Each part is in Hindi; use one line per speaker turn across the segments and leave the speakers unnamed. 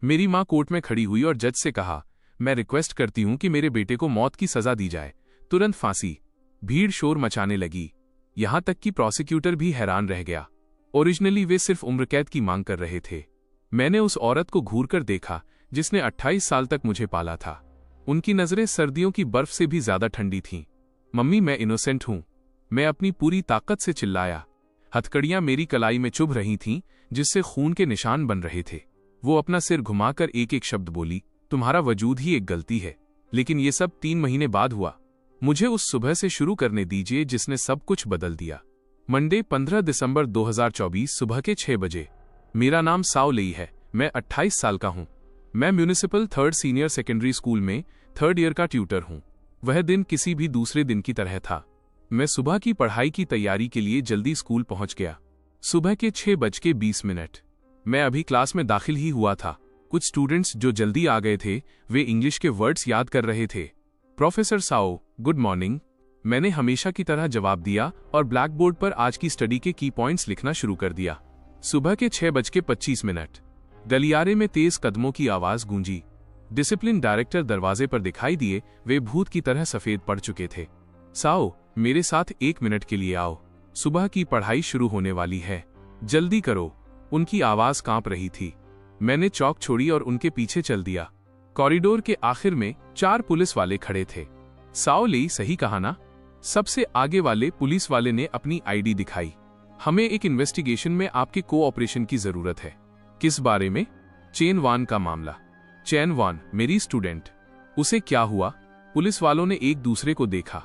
मेरी माँ कोर्ट में खड़ी हुई और जज से कहा, मैं रिक्वेस्ट करती हूँ कि मेरे बेटे को मौत की सजा दी जाए, तुरंत फांसी। भीड़ शोर मचाने लगी, यहां तक कि प्रोसिक्यूटर भी हैरान रह गया। ओरिजिनली वे सिर्फ उम्रकैद की मांग कर रहे थे। मैंने उस औरत को घूरकर देखा जिसने 28 साल तक मुझे पाला था। उनकी नजरें सर्दियों की बर्फ से भी ज्यादा ठंडी थीं। मम्मी, मैं इनोसेंट हूं। मैं अपनी पूरी ताकत से चिल्लाया। हथकड़ियां मेरी कलाई में चुभ रही थीं, जिससे खून के निशान बन रहे थे। वो अपना सिर घुमाकर एक एक शब्द बोली, तुम्हारा वजूद ही एक गलती है। लेकिन ये सब 3 महीने बाद हुआ। मुझे उस सुबह से शुरू करने दीजिए जिसने सब कुछ बदल दिया। मंडे 15 दिसंबर 2024 सुबह के 6 बजे। मेरा नाम साओ लेई है। मैं 28 साल का हूं। मैं municipal 3rd senior secondary school में 3rd ईयर का ट्यूटर हूं। वह दिन किसी भी दूसरे दिन की तरह था। मैं सुबह की पढ़ाई की तैयारी के लिए जल्दी स्कूल पहुंच गया। सुबह के 6:20। मैं अभी क्लास में दाखिल ही हुआ था। कुछ स्टूडेंट्स जो जल्दी आ गए थे, वे इंग्लिश के वर्ड्स याद कर रहे थे। Professor Sao, good morning. मैंने हमेशा की तरह जवाब दिया और ब्लैक बोर्ड पर आज की स्टडी के की पॉइंट्स लिखना शुरू कर दिया। सुबह के 6:25। गलियारे में तेज कदमों की आवाज गूंजी। डिसिप्लिन डायरेक्टर दरवाजे पर दिखाई दिए। वे भूत की तरह सफेद पड़ चुके थे। साओ, मेरे साथ 1 मिनट के लिए आओ। सुबह की पढ़ाई शुरू होने वाली है, जल्दी करो। उनकी आवाज कांप रही थी। मैंने चौक छोड़ी और उनके पीछे चल दिया। कॉरिडोर के आखिर में 4 पुलिस वाले खड़े थे। साओ लेई सही कहा ना? सबसे आगे वाले पुलिस वाले ने अपनी आईडी दिखाई। हमें एक इन्वेस्टिगेशन में आपके कोऑपरेशन की जरूरत है। किस बारे में? चेन वान का मामला। चेन वान, मेरी स्टूडेंट। उसे क्या हुआ? पुलिस वालों ने एक दूसरे को देखा।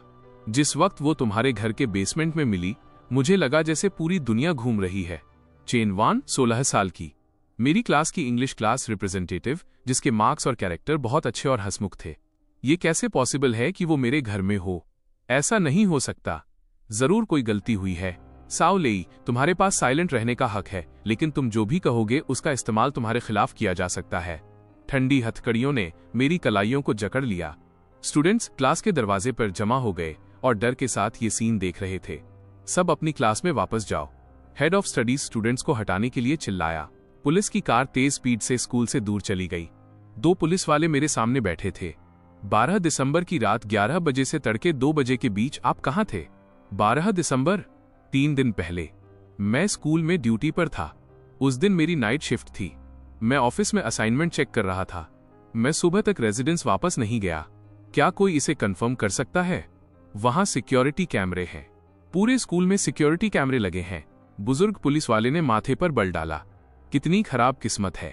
जिस वक्त वो तुम्हारे घर के बेसमेंट में मिली, मुझे लगा जैसे पूरी दुनिया घूम रही है। चेन वान 16 साल की, मेरी क्लास की इंग्लिश क्लास रिप्रेजेंटेटिव, जिसके मार्क्स और कैरेक्टर बहुत अच्छे और हंसमुख थे। ये कैसे पॉसिबल है कि वो मेरे घर में हो? ऐसा नहीं हो सकता। जरूर कोई गलती हुई है। साओ लेई, तुम्हारे पास साइलेंट रहने का हक है, लेकिन तुम जो भी कहोगे उसका इस्तेमाल तुम्हारे खिलाफ किया जा सकता है। ठंडी हथकड़ियों ने मेरी कलाइयों को जकड़ लिया। स्टूडेंट्स क्लास के दरवाजे पर जमा हो गए और डर के साथ ये सीन देख रहे थे। सब अपनी क्लास में वापस जाओ। हेड ऑफ स्टडीज स्टूडेंट्स को हटाने के लिए चिल्लाया। पुलिस की कार तेज स्पीड से स्कूल से दूर चली गई। 2 पुलिस वाले मेरे सामने बैठे थे। 12 दिसंबर की रात 11 बजे से तड़के 2 बजे के बीच आप कहाँ थे? 12 दिसंबर, 3 दिन पहले। मैं स्कूल में ड्यूटी पर था। उस दिन मेरी नाइट शिफ्ट थी। मैं ऑफिस में असाइनमेंट चेक कर रहा था। मैं सुबह तक रेजिडेंस वापस नहीं गया। क्या कोई इसे कंफर्म कर सकता है? वहां सिक्योरिटी कैमरे हैं। पूरे स्कूल में सिक्योरिटी कैमरे लगे हैं। बुजुर्ग पुलिस वाले ने माथे पर बल डाला। कितनी खराब किस्मत है।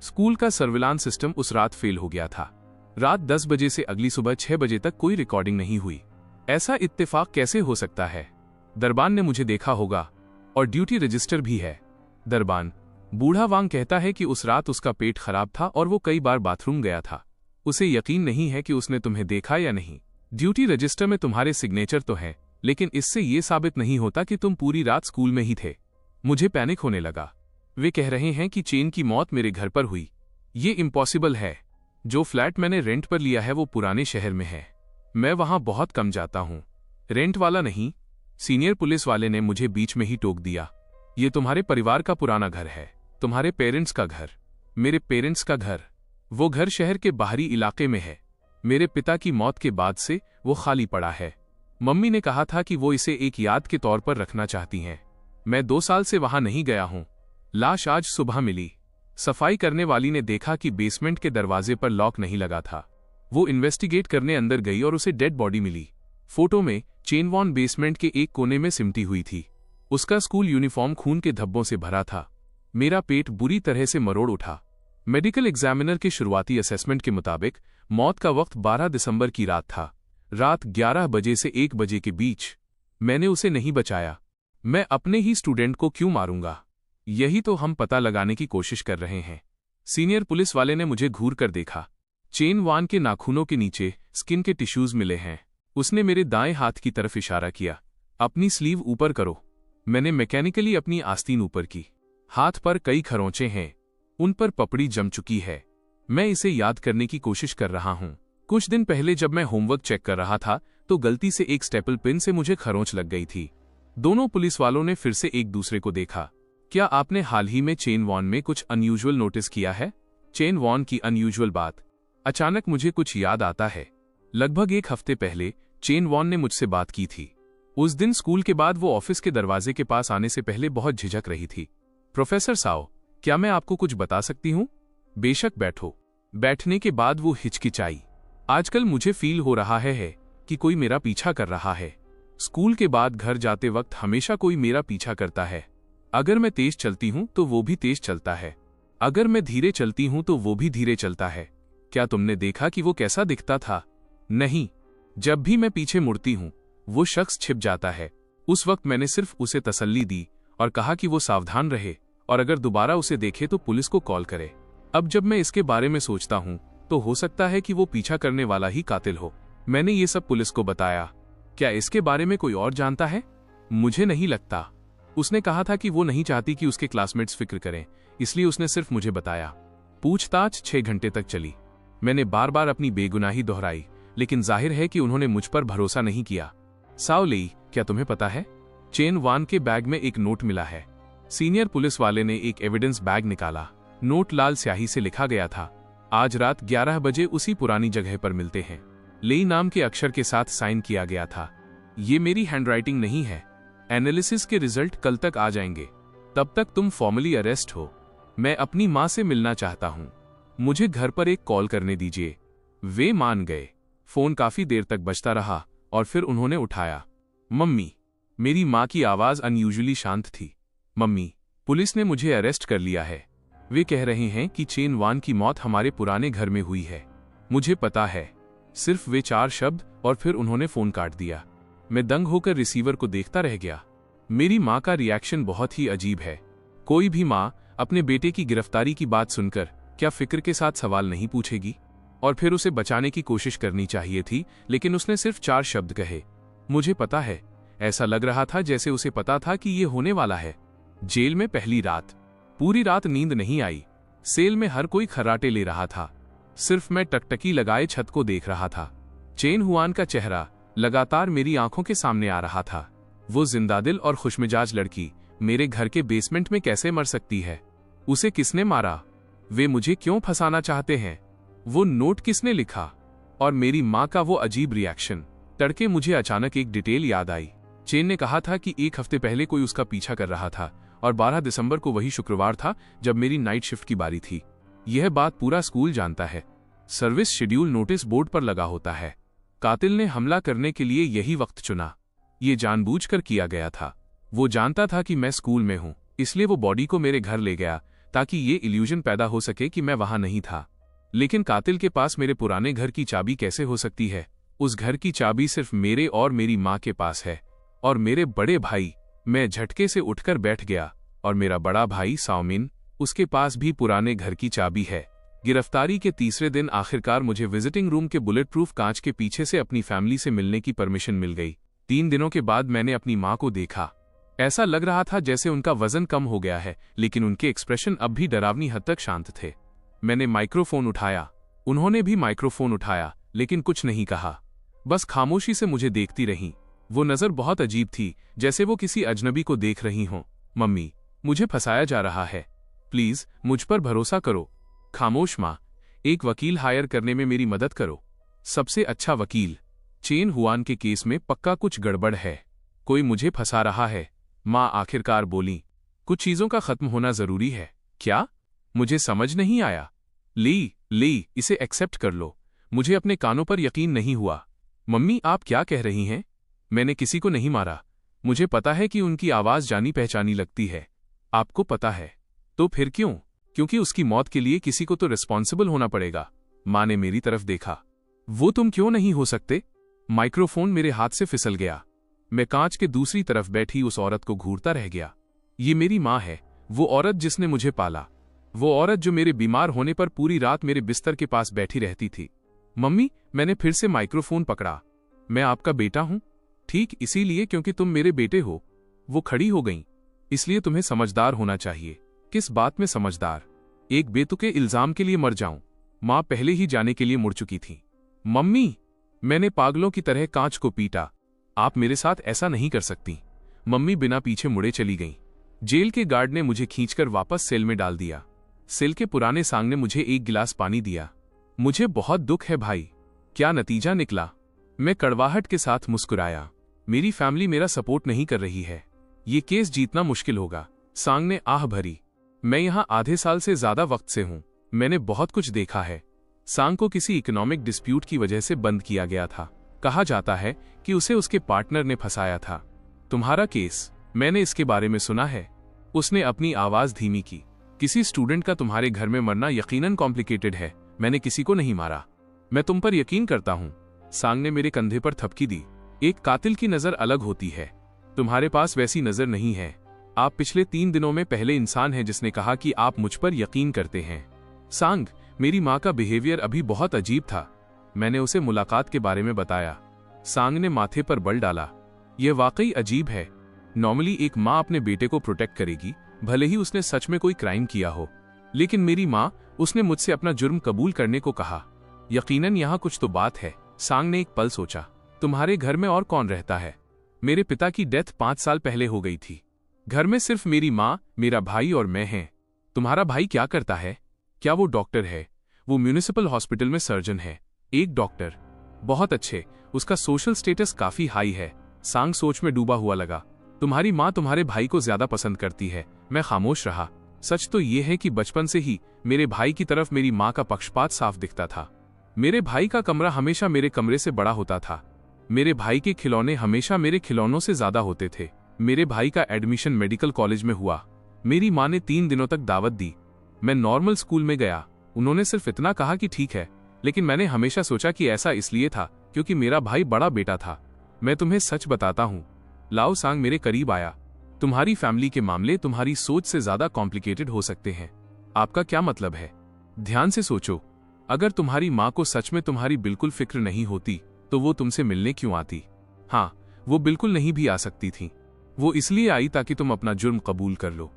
स्कूल का सर्विलांस सिस्टम उस रात फेल हो गया था। रात 10 बजे से अगली सुबह 6 बजे तक कोई रिकॉर्डिंग नहीं हुई। ऐसा इत्तेफाक कैसे हो सकता है? दरबान ने मुझे देखा होगा और ड्यूटी रजिस्टर भी है। दरबान, बूढ़ा वांग कहता है कि उस रात उसका पेट खराब था और वो कई बार बाथरूम गया था। उसे यकीन नहीं है कि उसने तुम्हें देखा या नहीं। ड्यूटी रजिस्टर में तुम्हारे सिग्नेचर तो हैं, लेकिन इससे ये साबित नहीं होता कि तुम पूरी रात स्कूल में ही थे। मुझे पैनिक होने लगा। वे कह रहे हैं कि चेन की मौत मेरे घर पर हुई। ये इम्पॉसिबल है। जो फ्लैट मैंने रेंट पर लिया है वो पुराने शहर में है। मैं वहां बहुत कम जाता हूं। रेंट वाला नहीं। सीनियर पुलिस वाले ने मुझे बीच में ही टोक दिया। ये तुम्हारे परिवार का पुराना घर है, तुम्हारे पेरेंट्स का घर। मेरे पेरेंट्स का घर। वो घर शहर के बाहरी इलाके में है। मेरे पिता की मौत के बाद से वो खाली पड़ा है। मम्मी ने कहा था कि वो इसे एक याद के तौर पर रखना चाहती हैं। मैं 2 साल से वहां नहीं गया हूं। लाश आज सुबह मिली। सफाई करने वाली ने देखा कि बेसमेंट के दरवाजे पर लॉक नहीं लगा था। वो इन्वेस्टिगेट करने अंदर गई और उसे डेड बॉडी मिली। फोटो में चेन वॉन बेसमेंट के एक कोने में सिमटी हुई थी। उसका स्कूल यूनिफॉर्म खून के धब्बों से भरा था। मेरा पेट बुरी तरह से मरोड़ उठा। मेडिकल एग्जामिनर के शुरुआती असेसमेंट के मुताबिक मौत का वक्त 12 दिसंबर की रात था। रात 11 बजे से 1 बजे के बीच। मैंने उसे नहीं बचाया। मैं अपने ही स्टूडेंट को क्यों मारूंगा? यही तो हम पता लगाने की कोशिश कर रहे हैं। सीनियर पुलिस वाले ने मुझे घूर कर देखा। चेन वान के नाखूनों के नीचे स्किन के टिश्यूज मिले हैं। उसने मेरे दाएं हाथ की तरफ इशारा किया। अपनी स्लीव ऊपर करो। मैंने मैकेनिकली अपनी आस्तीन ऊपर की। हाथ पर कई खरोंचे हैं। उन पर पपड़ी जम चुकी है। मैं इसे याद करने की कोशिश कर रहा हूं। कुछ दिन पहले जब मैं होमवर्क चेक कर रहा था तो गलती से एक स्टेपल पिन से मुझे खरोंच लग गई थी। दोनों पुलिस वालों ने फिर से एक दूसरे को देखा। क्या आपने हाल ही में चेन वॉन में कुछ अनयूजुअल नोटिस किया है? चेन वॉन की अनयूजुअल बात। अचानक मुझे कुछ याद आता है। लगभग 1 हफ्ते पहले चेन वॉन ने मुझसे बात की थी। उस दिन स्कूल के बाद वो ऑफिस के दरवाजे के पास आने से पहले बहुत झिझक रही थी। प्रोफेसर साओ, क्या मैं आपको कुछ बता सकती हूँ? बेशक, बैठो। बैठने के बाद वो हिचकिचाई। आजकल मुझे फील हो रहा है कि कोई मेरा पीछा कर रहा है। स्कूल के बाद घर जाते वक्त हमेशा कोई मेरा पीछा करता है। अगर मैं तेज चलती हूं तो वो भी तेज चलता है। अगर मैं धीरे चलती हूं तो वो भी धीरे चलता है। क्या तुमने देखा कि वो कैसा दिखता था? नहीं। जब भी मैं पीछे मुड़ती हूं वो शख्स छिप जाता है। उस वक्त मैंने सिर्फ उसे तसल्ली दी और कहा कि वो सावधान रहे और अगर दोबारा उसे देखे तो पुलिस को कॉल करे। अब जब मैं इसके बारे में सोचता हूं तो हो सकता है कि वो पीछा करने वाला ही कातिल हो। मैंने ये सब पुलिस को बताया। क्या इसके बारे में कोई और जानता है? मुझे नहीं लगता। उसने कहा था कि वो नहीं चाहती कि उसके क्लासमेट्स फिक्र करें, इसलिए उसने सिर्फ मुझे बताया। पूछताछ 6 घंटे तक चली। मैंने बार बार अपनी बेगुनाही दोहराई, लेकिन जाहिर है कि उन्होंने मुझ पर भरोसा नहीं किया। साओ लेई, क्या तुम्हें पता है? चेन वान के बैग में एक नोट मिला है। सीनियर पुलिस वाले ने एक एविडेंस बैग निकाला। नोट लाल स्याही से लिखा गया था, आज रात 11 बजे उसी पुरानी जगह पर मिलते हैं। लेई नाम के अक्षर के साथ साइन किया गया था। ये मेरी हैंडराइटिंग नहीं है। एनालिसिस के रिजल्ट कल तक आ जाएंगे। तब तक तुम फॉर्मली अरेस्ट हो। मैं अपनी माँ से मिलना चाहता हूँ। मुझे घर पर एक कॉल करने दीजिए। वे मान गए। फोन काफी देर तक बजता रहा और फिर उन्होंने उठाया। मम्मी। मेरी माँ की आवाज अनयूजुअली शांत थी। मम्मी, पुलिस ने मुझे अरेस्ट कर लिया है। वे कह रहे हैं कि चेन वान की मौत हमारे पुराने घर में हुई है। मुझे पता है। सिर्फ वे 4 शब्द और फिर उन्होंने फोन काट दिया। मैं दंग होकर रिसीवर को देखता रह गया। मेरी माँ का रिएक्शन बहुत ही अजीब है। कोई भी माँ अपने बेटे की गिरफ्तारी की बात सुनकर क्या फिक्र के साथ सवाल नहीं पूछेगी? और फिर उसे बचाने की कोशिश करनी चाहिए थी, लेकिन उसने सिर्फ 4 शब्द कहे। मुझे पता है। ऐसा लग रहा था जैसे उसे पता था कि ये होने वाला है। जेल में पहली रात। पूरी रात नींद नहीं आई। सेल में हर कोई खर्राटे ले रहा था। सिर्फ मैं टकटकी लगाए छत को देख रहा था। चेन हुआन का चेहरा लगातार मेरी आंखों के सामने आ रहा था। वो जिंदादिल और खुशमिजाज लड़की मेरे घर के बेसमेंट में कैसे मर सकती है? उसे किसने मारा? वे मुझे क्यों फंसाना चाहते हैं? वो नोट किसने लिखा? और मेरी माँ का वो अजीब रिएक्शन। तड़के मुझे अचानक एक डिटेल याद आई। चेन ने कहा था कि 1 हफ्ते पहले कोई उसका पीछा कर रहा था और 12 दिसंबर को वही शुक्रवार था जब मेरी नाइट शिफ्ट की बारी थी। यह बात पूरा स्कूल जानता है। सर्विस शेड्यूल नोटिस बोर्ड पर लगा होता है। कातिल ने हमला करने के लिए यही वक्त चुना। ये जानबूझकर किया गया था। वो जानता था कि मैं स्कूल में हूं, इसलिए वो बॉडी को मेरे घर ले गया ताकि ये इल्यूजन पैदा हो सके कि मैं वहां नहीं था। लेकिन कातिल के पास मेरे पुराने घर की चाबी कैसे हो सकती है? उस घर की चाबी सिर्फ मेरे और मेरी माँ के पास है। और मेरे बड़े भाई। मैं झटके से उठकर बैठ गया। और मेरा बड़ा भाई साओमिन, उसके पास भी पुराने घर की चाबी है। गिरफ्तारी के तीसरे दिन आखिरकार मुझे विजिटिंग रूम के बुलेट प्रूफ कांच के पीछे से अपनी फैमिली से मिलने की परमिशन मिल गई। 3 दिनों के बाद मैंने अपनी माँ को देखा। ऐसा लग रहा था जैसे उनका वजन कम हो गया है, लेकिन उनके एक्सप्रेशन अब भी डरावनी हद तक शांत थे। मैंने माइक्रोफोन उठाया। उन्होंने भी माइक्रोफोन उठाया, लेकिन कुछ नहीं कहा। बस खामोशी से मुझे देखती रहीं। वो नजर बहुत अजीब थी, जैसे वो किसी अजनबी को देख रही हों। मम्मी, मुझे फंसाया जा रहा है। प्लीज मुझ पर भरोसा करो। खामोश माँ, एक वकील हायर करने में मेरी मदद करो। सबसे अच्छा वकील। चेन हुआन के केस में पक्का कुछ गड़बड़ है। कोई मुझे फंसा रहा है। माँ आखिरकार बोली। कुछ चीजों का खत्म होना जरूरी है। क्या? मुझे समझ नहीं आया। ली, इसे एक्सेप्ट कर लो। मुझे अपने कानों पर यकीन नहीं हुआ। मम्मी, आप क्या कह रही हैं? मैंने किसी को नहीं मारा। मुझे पता है कि उनकी आवाज जानी पहचानी लगती है। आपको पता है? तो फिर क्यों? क्योंकि उसकी मौत के लिए किसी को तो रिस्पॉन्सिबल होना पड़ेगा। माँ ने मेरी तरफ देखा। वो तुम क्यों नहीं हो सकते? माइक्रोफोन मेरे हाथ से फिसल गया। मैं कांच के दूसरी तरफ बैठी उस औरत को घूरता रह गया। ये मेरी माँ है, वो औरत जिसने मुझे पाला। वो औरत जो मेरे बीमार होने पर पूरी रात मेरे बिस्तर के पास बैठी रहती थी। मम्मी, मैंने फिर से माइक्रोफोन पकड़ा। मैं आपका बेटा हूं। ठीक इसीलिए क्योंकि तुम मेरे बेटे हो। वो खड़ी हो गईं। इसलिए तुम्हें समझदार होना चाहिए। किस बात में समझदार? एक बेतुके इल्जाम के लिए मर जाऊं। माँ पहले ही जाने के लिए मुड़ चुकी थी। मम्मी, मैंने पागलों की तरह कांच को पीटा। आप मेरे साथ ऐसा नहीं कर सकती। मम्मी बिना पीछे मुड़े चली गईं। जेल के गार्ड ने मुझे खींचकर वापस सेल में डाल दिया। सेल के पुराने सांग ने मुझे एक गिलास पानी दिया। मुझे बहुत दुख है भाई। क्या नतीजा निकला? मैं कड़वाहट के साथ मुस्कुराया। मेरी फैमिली मेरा सपोर्ट नहीं कर रही है। ये केस जीतना मुश्किल होगा। सांग ने आह भरी। मैं यहां आधे साल से ज्यादा वक्त से हूं। मैंने बहुत कुछ देखा है। सांग को किसी इकोनॉमिक डिस्प्यूट की वजह से बंद किया गया था। कहा जाता है कि उसे उसके पार्टनर ने फंसाया था। तुम्हारा केस? मैंने इसके बारे में सुना है। उसने अपनी आवाज धीमी की। किसी स्टूडेंट का तुम्हारे घर में मरना यकीनन कॉम्प्लिकेटेड है। मैंने किसी को नहीं मारा। मैं तुम पर यकीन करता हूं। सांग ने मेरे कंधे पर थपकी दी। एक कातिल की नजर अलग होती है। तुम्हारे पास वैसी नजर नहीं है। आप पिछले 3 दिनों में पहले इंसान हैं जिसने कहा कि आप मुझ पर यकीन करते हैं। सांग, मेरी माँ का बिहेवियर अभी बहुत अजीब था। मैंने उसे मुलाकात के बारे में बताया। सांग ने माथे पर बल डाला। यह वाकई अजीब है। नॉर्मली एक माँ अपने बेटे को प्रोटेक्ट करेगी, भले ही उसने सच में कोई क्राइम किया हो। लेकिन मेरी माँ, उसने मुझसे अपना जुर्म कबूल करने को कहा। यकीनन यहाँ कुछ तो बात है। सांग ने एक पल सोचा। तुम्हारे घर में और कौन रहता है? मेरे पिता की डेथ 5 साल पहले हो गई थी। घर में सिर्फ मेरी माँ, मेरा भाई और मैं हैं। तुम्हारा भाई क्या करता है? क्या वो डॉक्टर है? वो म्यूनिसिपल हॉस्पिटल में सर्जन है। एक डॉक्टर? बहुत अच्छे। उसका सोशल स्टेटस काफी हाई है। सांग सोच में डूबा हुआ लगा। तुम्हारी माँ तुम्हारे भाई को ज्यादा पसंद करती है। मैं खामोश रहा। सच तो यह है कि बचपन से ही मेरे भाई की तरफ मेरी माँ का पक्षपात साफ दिखता था। मेरे भाई का कमरा हमेशा मेरे कमरे से बड़ा होता था। मेरे भाई के खिलौने हमेशा मेरे खिलौनों से ज्यादा होते थे। मेरे भाई का एडमिशन मेडिकल कॉलेज में हुआ। मेरी माँ ने 3 दिनों तक दावत दी। मैं नॉर्मल स्कूल में गया। उन्होंने सिर्फ इतना कहा कि ठीक है, लेकिन मैंने हमेशा सोचा कि ऐसा इसलिए था क्योंकि मेरा भाई बड़ा बेटा था। मैं तुम्हें सच बताता हूँ। लाओ सांग मेरे करीब आया। तुम्हारी फैमिली के मामले तुम्हारी सोच से ज्यादा कॉम्प्लिकेटेड हो सकते हैं। आपका क्या मतलब है? ध्यान से सोचो। अगर तुम्हारी माँ को सच में तुम्हारी बिल्कुल फिक्र नहीं होती तो वो तुमसे मिलने क्यों आती? हाँ, वो बिल्कुल नहीं भी आ सकती थी। वो इसलिए आई ताकि तुम अपना जुर्म कबूल कर लो।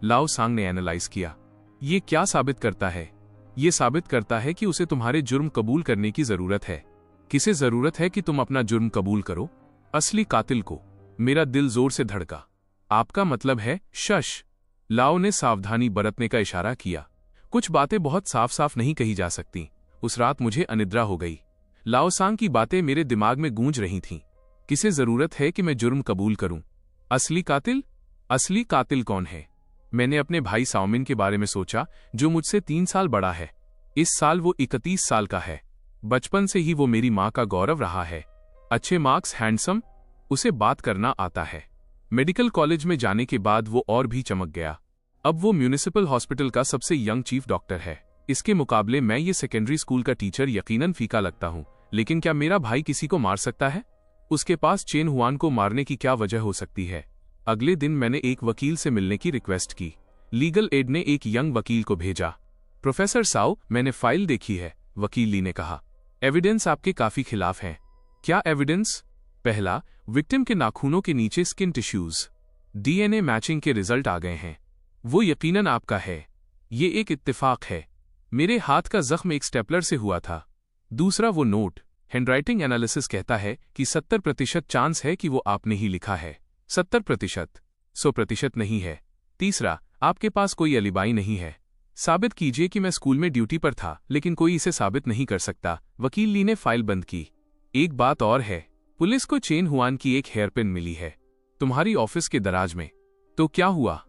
लाओ सांग ने एनालाइज किया। ये क्या साबित करता है? ये साबित करता है कि उसे तुम्हारे जुर्म कबूल करने की जरूरत है। किसे जरूरत है कि तुम अपना जुर्म कबूल करो? असली कातिल को। मेरा दिल जोर से धड़का। आपका मतलब है? शश। लाओ ने सावधानी बरतने का इशारा किया। कुछ बातें बहुत साफ साफ नहीं कही जा सकती। उस रात मुझे अनिद्रा हो गई। लाओ सांग की बातें मेरे दिमाग में गूंज रही थीं। किसे जरूरत है कि मैं जुर्म कबूल करूं? असली कातिल? असली कातिल कौन है? मैंने अपने भाई साओमिन के बारे में सोचा, जो मुझसे 3 साल बड़ा है। इस साल वो 31 साल का है। बचपन से ही वो मेरी माँ का गौरव रहा है। अच्छे मार्क्स, हैंडसम, उसे बात करना आता है। मेडिकल कॉलेज में जाने के बाद वो और भी चमक गया। अब वो म्यूनिसिपल हॉस्पिटल का सबसे यंग चीफ डॉक्टर है। इसके मुकाबले मैं ये सेकेंडरी स्कूल का टीचर यकीनन फीका लगता हूँ। लेकिन क्या मेरा भाई किसी को मार सकता है? उसके पास चेन हुआन को मारने की क्या वजह हो सकती है? अगले दिन मैंने एक वकील से मिलने की रिक्वेस्ट की। लीगल एड ने एक यंग वकील को भेजा। प्रोफेसर साओ, मैंने फाइल देखी है, वकील ली ने कहा। एविडेंस आपके काफी खिलाफ हैं। क्या एविडेंस? पहला, विक्टिम के नाखूनों के नीचे स्किन टिश्यूज। डीएनए मैचिंग के रिजल्ट आ गए हैं। वो यकीनन आपका है। ये एक इत्तेफाक है। मेरे हाथ का जख्म एक स्टेपलर से हुआ था। दूसरा, वो नोट। हैंडराइटिंग एनालिसिस कहता है कि 70% चांस है कि वो आपने ही लिखा है। 70%, 100% नहीं है। तीसरा, आपके पास कोई एलिबाई नहीं है। साबित कीजिए कि मैं स्कूल में ड्यूटी पर था, लेकिन कोई इसे साबित नहीं कर सकता। वकील ली ने फाइल बंद की। एक बात और है, पुलिस को चेन हुआन की एक हेयरपिन मिली है तुम्हारी ऑफिस के दराज में। तो क्या हुआ?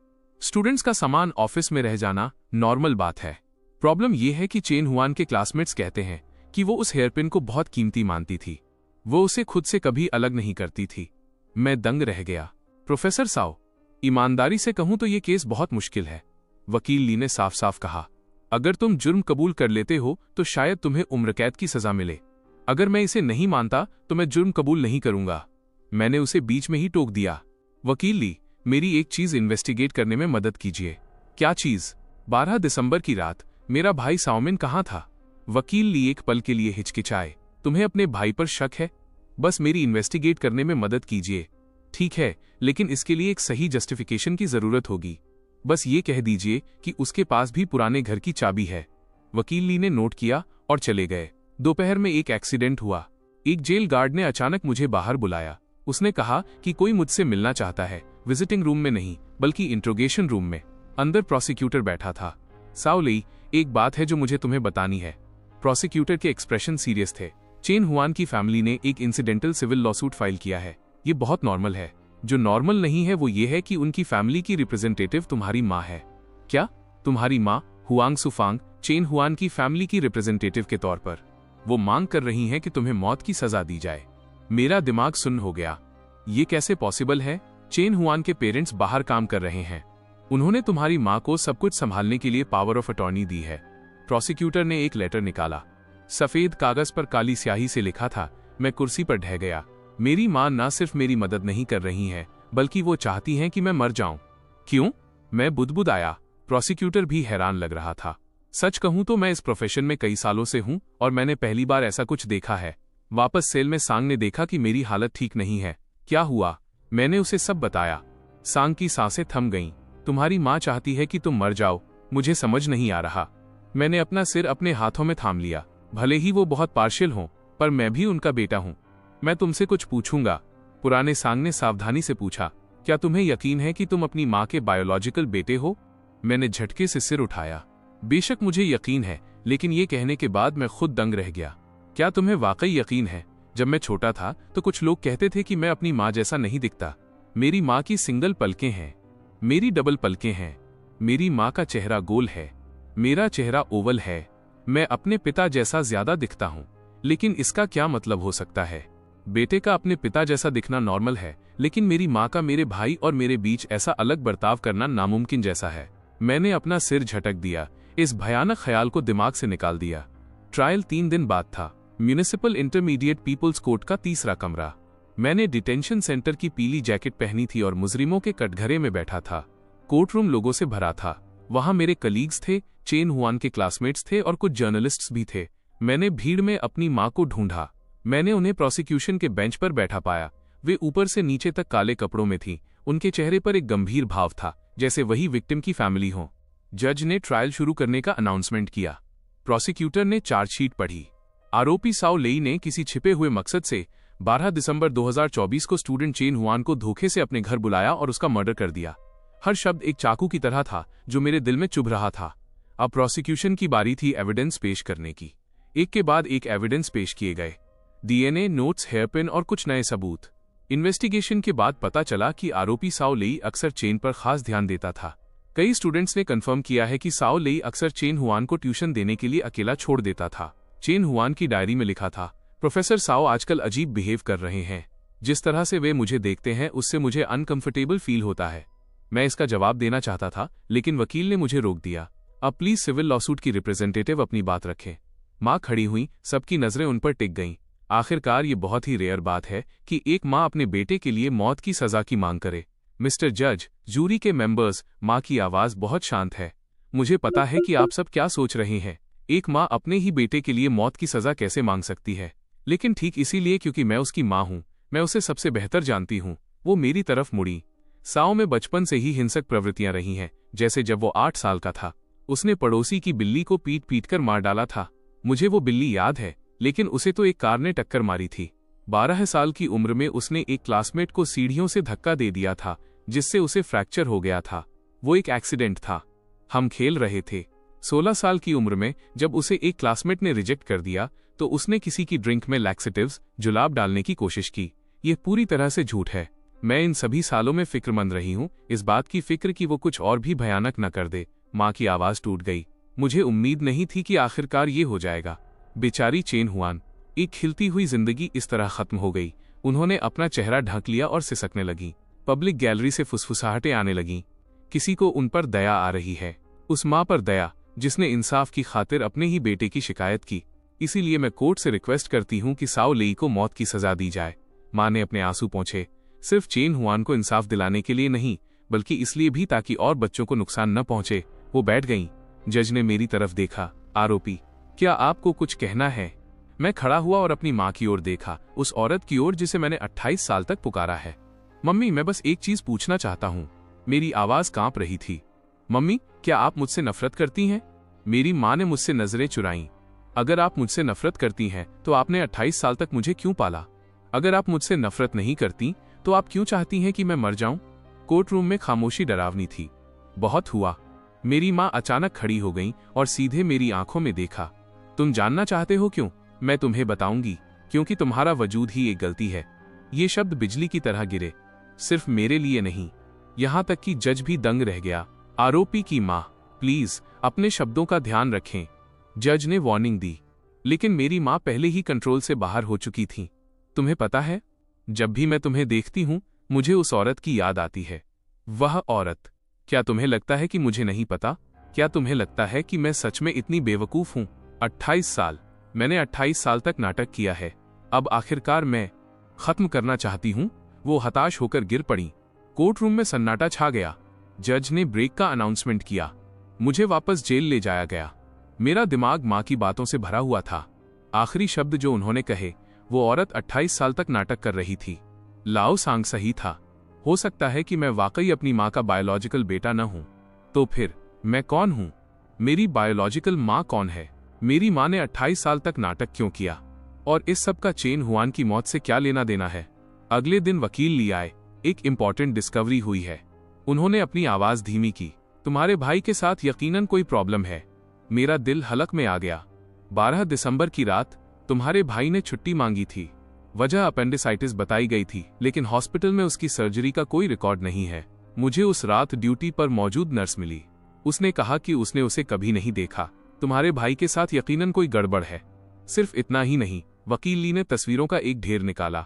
स्टूडेंट्स का सामान ऑफिस में रह जाना नॉर्मल बात है। प्रॉब्लम यह है कि चेन हुआन के क्लासमेट्स कहते हैं कि वो उस हेयरपिन को बहुत कीमती मानती थी। वो उसे खुद से कभी अलग नहीं करती थी। मैं दंग रह गया। प्रोफेसर साओ, ईमानदारी से कहूं तो ये केस बहुत मुश्किल है, वकील ली ने साफ साफ कहा। अगर तुम जुर्म कबूल कर लेते हो तो शायद तुम्हें उम्र कैद की सजा मिले। अगर मैं इसे नहीं मानता तो मैं जुर्म कबूल नहीं करूंगा। मैंने उसे बीच में ही टोक दिया। वकील ली, मेरी एक चीज इन्वेस्टिगेट करने में मदद कीजिए। क्या चीज? 12 दिसंबर की रात मेरा भाई साओमिन कहाँ था? वकील ली एक पल के लिए हिचकिचाए। तुम्हें अपने भाई पर शक है? बस मेरी इन्वेस्टिगेट करने में मदद कीजिए। ठीक है, लेकिन इसके लिए एक सही जस्टिफिकेशन की जरूरत होगी। बस ये कह दीजिए कि उसके पास भी पुराने घर की चाबी है। वकील ली ने नोट किया और चले गए। दोपहर में एक एक्सीडेंट हुआ। एक जेल गार्ड ने अचानक मुझे बाहर बुलाया। उसने कहा कि कोई मुझसे मिलना चाहता है। विजिटिंग रूम में नहीं, बल्कि इंट्रोगेशन रूम में। अंदर प्रोसिक्यूटर बैठा था। साओ लेई, एक बात है जो मुझे तुम्हें बतानी है। प्रोसिक्यूटर के एक्सप्रेशन सीरियस थे। चेन हुआन की फैमिली ने एक इंसिडेंटल सिविल लॉसूट फाइल किया है। ये बहुत नॉर्मल है। जो नॉर्मल नहीं है वो ये है कि उनकी फैमिली की रिप्रेजेंटेटिव तुम्हारी माँ है। क्या तुम्हारी माँ हुआंग सुफांग चेन हुआन की फैमिली की रिप्रेजेंटेटिव के तौर पर वो मांग कर रही हैं कि तुम्हें मौत की सजा दी जाए? मेरा दिमाग सुन्न हो गया। ये कैसे पॉसिबल है? चेन हुआन के पेरेंट्स बाहर काम कर रहे हैं। उन्होंने तुम्हारी माँ को सब कुछ संभालने के लिए पावर ऑफ अटॉर्नी दी है। प्रोसिक्यूटर ने एक लेटर निकाला। सफेद कागज पर काली स्याही से लिखा था। मैं कुर्सी पर ढह गया। मेरी माँ न सिर्फ मेरी मदद नहीं कर रही है, बल्कि वो चाहती हैं कि मैं मर जाऊं। क्यों? मैं बुदबुदाया। प्रोसिक्यूटर भी हैरान लग रहा था। सच कहूं तो मैं इस प्रोफेशन में कई सालों से हूं और मैंने पहली बार ऐसा कुछ देखा है। वापस सेल में सांग ने देखा कि मेरी हालत ठीक नहीं है। क्या हुआ? मैंने उसे सब बताया। सांग की सांसें थम गईं। तुम्हारी माँ चाहती है कि तुम मर जाओ। मुझे समझ नहीं आ रहा। मैंने अपना सिर अपने हाथों में थाम लिया। भले ही वो बहुत पार्शियल हों, पर मैं भी उनका बेटा हूं। मैं तुमसे कुछ पूछूंगा। पुराने सांग ने सावधानी से पूछा। क्या तुम्हें यकीन है कि तुम अपनी माँ के बायोलॉजिकल बेटे हो? मैंने झटके से सिर उठाया। बेशक मुझे यकीन है, लेकिन ये कहने के बाद मैं खुद दंग रह गया। क्या तुम्हें वाकई यकीन है? जब मैं छोटा था तो कुछ लोग कहते थे कि मैं अपनी माँ जैसा नहीं दिखता। मेरी माँ की सिंगल पलकें हैं, मेरी डबल पलकें हैं। मेरी माँ का चेहरा गोल है, मेरा चेहरा ओवल है। मैं अपने पिता जैसा ज्यादा दिखता हूँ। लेकिन इसका क्या मतलब हो सकता है? बेटे का अपने पिता जैसा दिखना नॉर्मल है, लेकिन मेरी माँ का मेरे भाई और मेरे बीच ऐसा अलग बर्ताव करना नामुमकिन जैसा है। मैंने अपना सिर झटक दिया। इस भयानक ख्याल को दिमाग से निकाल दिया। ट्रायल 3 दिन बाद था। म्यूनिसिपल इंटरमीडिएट पीपल्स कोर्ट का तीसरा कमरा। मैंने डिटेंशन सेंटर की पीली जैकेट पहनी थी और मुजरिमों के कटघरे में बैठा था। कोर्ट रूम लोगों से भरा था। वहां मेरे कलीग्स थे, चेन हुआन के क्लासमेट्स थे और कुछ जर्नलिस्ट्स भी थे। मैंने भीड़ में अपनी माँ को ढूंढा। मैंने उन्हें प्रोसिक्यूशन के बेंच पर बैठा पाया। वे ऊपर से नीचे तक काले कपड़ों में थीं। उनके चेहरे पर एक गंभीर भाव था, जैसे वही विक्टिम की फैमिली हो। जज ने ट्रायल शुरू करने का अनाउंसमेंट किया। प्रोसिक्यूटर ने चार्जशीट पढ़ी। आरोपी साओ लेई ने किसी छिपे हुए मकसद से 12 दिसंबर 2024 को स्टूडेंट चेन हुआन को धोखे से अपने घर बुलाया और उसका मर्डर कर दिया। हर शब्द एक चाकू की तरह था जो मेरे दिल में चुभ रहा था। अब प्रोसिक्यूशन की बारी थी एविडेंस पेश करने की। एक के बाद एक एविडेंस पेश किए गए। डीएनए, नोट्स, हेयरपिन और कुछ नए सबूत। इन्वेस्टिगेशन के बाद पता चला कि आरोपी साओ लेई अक्सर चेन पर खास ध्यान देता था। कई स्टूडेंट्स ने कंफर्म किया है कि साओ लेई अक्सर चेन हुआन को ट्यूशन देने के लिए अकेला छोड़ देता था। चेन हुआन की डायरी में लिखा था, प्रोफेसर साओ आजकल अजीब बिहेव कर रहे हैं। जिस तरह से वे मुझे देखते हैं उससे मुझे अनकंफर्टेबल फील होता है। मैं इसका जवाब देना चाहता था, लेकिन वकील ने मुझे रोक दिया। अब प्लीज सिविल लॉसूट की रिप्रेजेंटेटिव अपनी बात रखें। माँ खड़ी हुई, सबकी नजरें उन पर टिक गईं। आखिरकार ये बहुत ही रेयर बात है कि एक माँ अपने बेटे के लिए मौत की सजा की मांग करे। मिस्टर जज, जूरी के मेंबर्स, माँ की आवाज बहुत शांत है। मुझे पता है कि आप सब क्या सोच रहे हैं। एक माँ अपने ही बेटे के लिए मौत की सजा कैसे मांग सकती है? लेकिन ठीक इसीलिए, क्योंकि मैं उसकी माँ हूँ, मैं उसे सबसे बेहतर जानती हूँ। वो मेरी तरफ मुड़ी। साओ में बचपन से ही हिंसक प्रवृत्तियां रही हैं। जैसे जब वो 8 साल का था, उसने पड़ोसी की बिल्ली को पीट पीट कर मार डाला था। मुझे वो बिल्ली याद है, लेकिन उसे तो एक कार ने टक्कर मारी थी। 12 साल की उम्र में उसने एक क्लासमेट को सीढ़ियों से धक्का दे दिया था, जिससे उसे फ्रैक्चर हो गया था। वो एक एक्सीडेंट था। हम खेल रहे थे। 16 साल की उम्र में जब उसे एक क्लासमेट ने रिजेक्ट कर दिया, तो उसने किसी की ड्रिंक में लैक्सेटिव्स, जुलाब डालने की कोशिश की। ये पूरी तरह से झूठ है। मैं इन सभी सालों में फिक्रमंद रही हूँ, इस बात की फिक्र कि वो कुछ और भी भयानक न कर दे। माँ की आवाज टूट गई। मुझे उम्मीद नहीं थी कि आखिरकार ये हो जाएगा। बेचारी चेन हुआन, एक खिलती हुई जिंदगी इस तरह खत्म हो गई। उन्होंने अपना चेहरा ढक लिया और सिसकने लगी। पब्लिक गैलरी से फुसफुसाहटें आने लगीं। किसी को उन पर दया आ रही है। उस माँ पर दया जिसने इंसाफ की खातिर अपने ही बेटे की शिकायत की। इसीलिए मैं कोर्ट से रिक्वेस्ट करती हूँ कि साओ लेई को मौत की सजा दी जाए। माँ ने अपने आंसू पोंछे। सिर्फ चेन हुआन को इंसाफ दिलाने के लिए नहीं, बल्कि इसलिए भी ताकि और बच्चों को नुकसान न पहुंचे। वो बैठ गईं। जज ने मेरी तरफ देखा। आरोपी, क्या आपको कुछ कहना है? मैं खड़ा हुआ और अपनी माँ की ओर देखा, उस औरत की ओर जिसे मैंने 28 साल तक पुकारा है। मम्मी, मैं बस एक चीज पूछना चाहता हूँ। मेरी आवाज कांप रही थी। मम्मी, क्या आप मुझसे नफरत करती हैं? मेरी माँ ने मुझसे नजरें चुराईं। अगर आप मुझसे नफरत करती हैं, तो आपने 28 साल तक मुझे क्यों पाला? अगर आप मुझसे नफरत नहीं करती, तो आप क्यों चाहती हैं कि मैं मर जाऊं? कोर्ट रूम में खामोशी डरावनी थी। बहुत हुआ। मेरी माँ अचानक खड़ी हो गई और सीधे मेरी आंखों में देखा। तुम जानना चाहते हो क्यों? मैं तुम्हें बताऊंगी, क्योंकि तुम्हारा वजूद ही एक गलती है। ये शब्द बिजली की तरह गिरे, सिर्फ मेरे लिए नहीं, यहां तक कि जज भी दंग रह गया। आरोपी की माँ, प्लीज अपने शब्दों का ध्यान रखें, जज ने वार्निंग दी। लेकिन मेरी माँ पहले ही कंट्रोल से बाहर हो चुकी थी। तुम्हें पता है, जब भी मैं तुम्हें देखती हूं मुझे उस औरत की याद आती है। वह औरत। क्या तुम्हें लगता है कि मुझे नहीं पता? क्या तुम्हें लगता है कि मैं सच में इतनी बेवकूफ हूं? 28 साल, मैंने 28 साल तक नाटक किया है। अब आखिरकार मैं खत्म करना चाहती हूं। वो हताश होकर गिर पड़ी। कोर्ट रूम में सन्नाटा छा गया। जज ने ब्रेक का अनाउंसमेंट किया। मुझे वापस जेल ले जाया गया। मेरा दिमाग माँ की बातों से भरा हुआ था। आखिरी शब्द जो उन्होंने कहे, वो औरत 28 साल तक नाटक कर रही थी। लाओ सांग सही था। हो सकता है कि मैं वाकई अपनी माँ का बायोलॉजिकल बेटा न हूं। तो फिर मैं कौन हूं? मेरी बायोलॉजिकल माँ कौन है? मेरी माँ ने 28 साल तक नाटक क्यों किया? और इस सब का चेन हुआन की मौत से क्या लेना देना है? अगले दिन वकील ले आए। एक इंपॉर्टेंट डिस्कवरी हुई है। उन्होंने अपनी आवाज धीमी की। तुम्हारे भाई के साथ यकीनन कोई प्रॉब्लम है। मेरा दिल हलक में आ गया। 12 दिसंबर की रात तुम्हारे भाई ने छुट्टी मांगी थी। वजह अपेंडिसाइटिस बताई गई थी, लेकिन हॉस्पिटल में उसकी सर्जरी का कोई रिकॉर्ड नहीं है। मुझे उस रात ड्यूटी पर मौजूद नर्स मिली। उसने कहा कि उसने उसे कभी नहीं देखा। तुम्हारे भाई के साथ यकीनन कोई गड़बड़ है। सिर्फ इतना ही नहीं, वकील ली ने तस्वीरों का एक ढेर निकाला।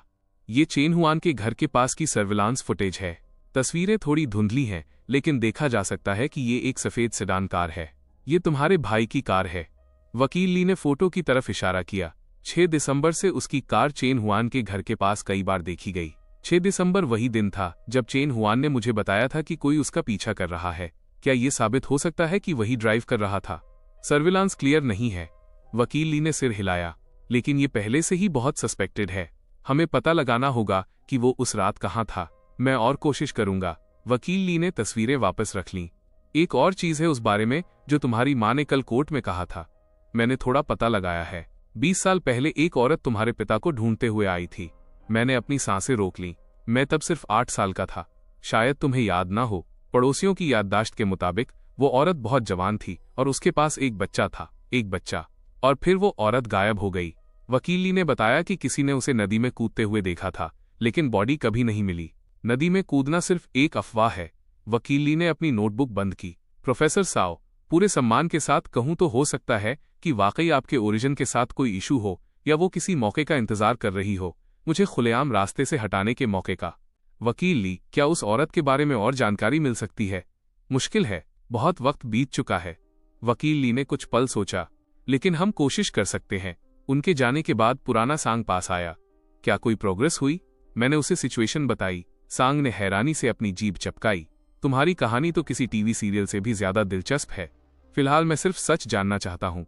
ये चेन हुआन के घर के पास की सर्विलांस फुटेज है। तस्वीरें थोड़ी धुंधली हैं, लेकिन देखा जा सकता है कि ये एक सफेद सेडान कार है। ये तुम्हारे भाई की कार है। वकील ली ने फोटो की तरफ इशारा किया। 6 दिसंबर से उसकी कार चेन हुआन के घर के पास कई बार देखी गई। 6 दिसंबर वही दिन था जब चेन हुआन ने मुझे बताया था कि कोई उसका पीछा कर रहा है। क्या ये साबित हो सकता है कि वही ड्राइव कर रहा था? सर्विलांस क्लियर नहीं है। वकील ली ने सिर हिलाया। लेकिन ये पहले से ही बहुत सस्पेक्टेड है। हमें पता लगाना होगा कि वो उस रात कहाँ था। मैं और कोशिश करूंगा। वकील ली ने तस्वीरें वापस रख लीं। एक और चीज है उस बारे में जो तुम्हारी माँ ने कल कोर्ट में कहा था। मैंने थोड़ा पता लगाया है। 20 साल पहले एक औरत तुम्हारे पिता को ढूंढते हुए आई थी। मैंने अपनी सांसें रोक लीं। मैं तब सिर्फ 8 साल का था। शायद तुम्हें याद ना हो, पड़ोसियों की याददाश्त के मुताबिक वो औरत बहुत जवान थी और उसके पास एक बच्चा था। एक बच्चा। और फिर वो औरत गायब हो गई। वकीली ने बताया कि किसी ने उसे नदी में कूदते हुए देखा था, लेकिन बॉडी कभी नहीं मिली। नदी में कूदना सिर्फ एक अफवाह है। वकीली ने अपनी नोटबुक बंद की। प्रोफेसर साओ, पूरे सम्मान के साथ कहूं तो हो सकता है कि वाकई आपके ओरिजिन के साथ कोई इशू हो, या वो किसी मौके का इंतजार कर रही हो, मुझे खुलेआम रास्ते से हटाने के मौके का। वकील ली, क्या उस औरत के बारे में और जानकारी मिल सकती है? मुश्किल है, बहुत वक्त बीत चुका है। वकील ली ने कुछ पल सोचा। लेकिन हम कोशिश कर सकते हैं। उनके जाने के बाद पुराना सांग पास आया। क्या कोई प्रोग्रेस हुई? मैंने उसे सिचुएशन बताई। सांग ने हैरानी से अपनी जीभ चपकाई। तुम्हारी कहानी तो किसी टीवी सीरियल से भी ज्यादा दिलचस्प है। फिलहाल मैं सिर्फ सच जानना चाहता हूं।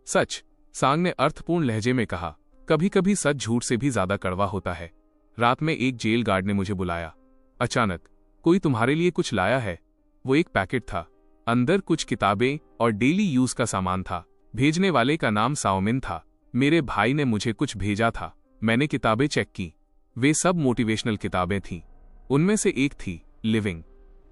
सच, सांग ने अर्थपूर्ण लहजे में कहा। कभी कभी सच झूठ से भी ज्यादा कड़वा होता है। रात में एक जेल गार्ड ने मुझे बुलाया। अचानक, कोई तुम्हारे लिए कुछ लाया है। वो एक पैकेट था। अंदर कुछ किताबें और डेली यूज का सामान था। भेजने वाले का नाम साओमिन था। मेरे भाई ने मुझे कुछ भेजा था। मैंने किताबें चेक की। वे सब मोटिवेशनल किताबें थीं। उनमें से एक थी लिविंग।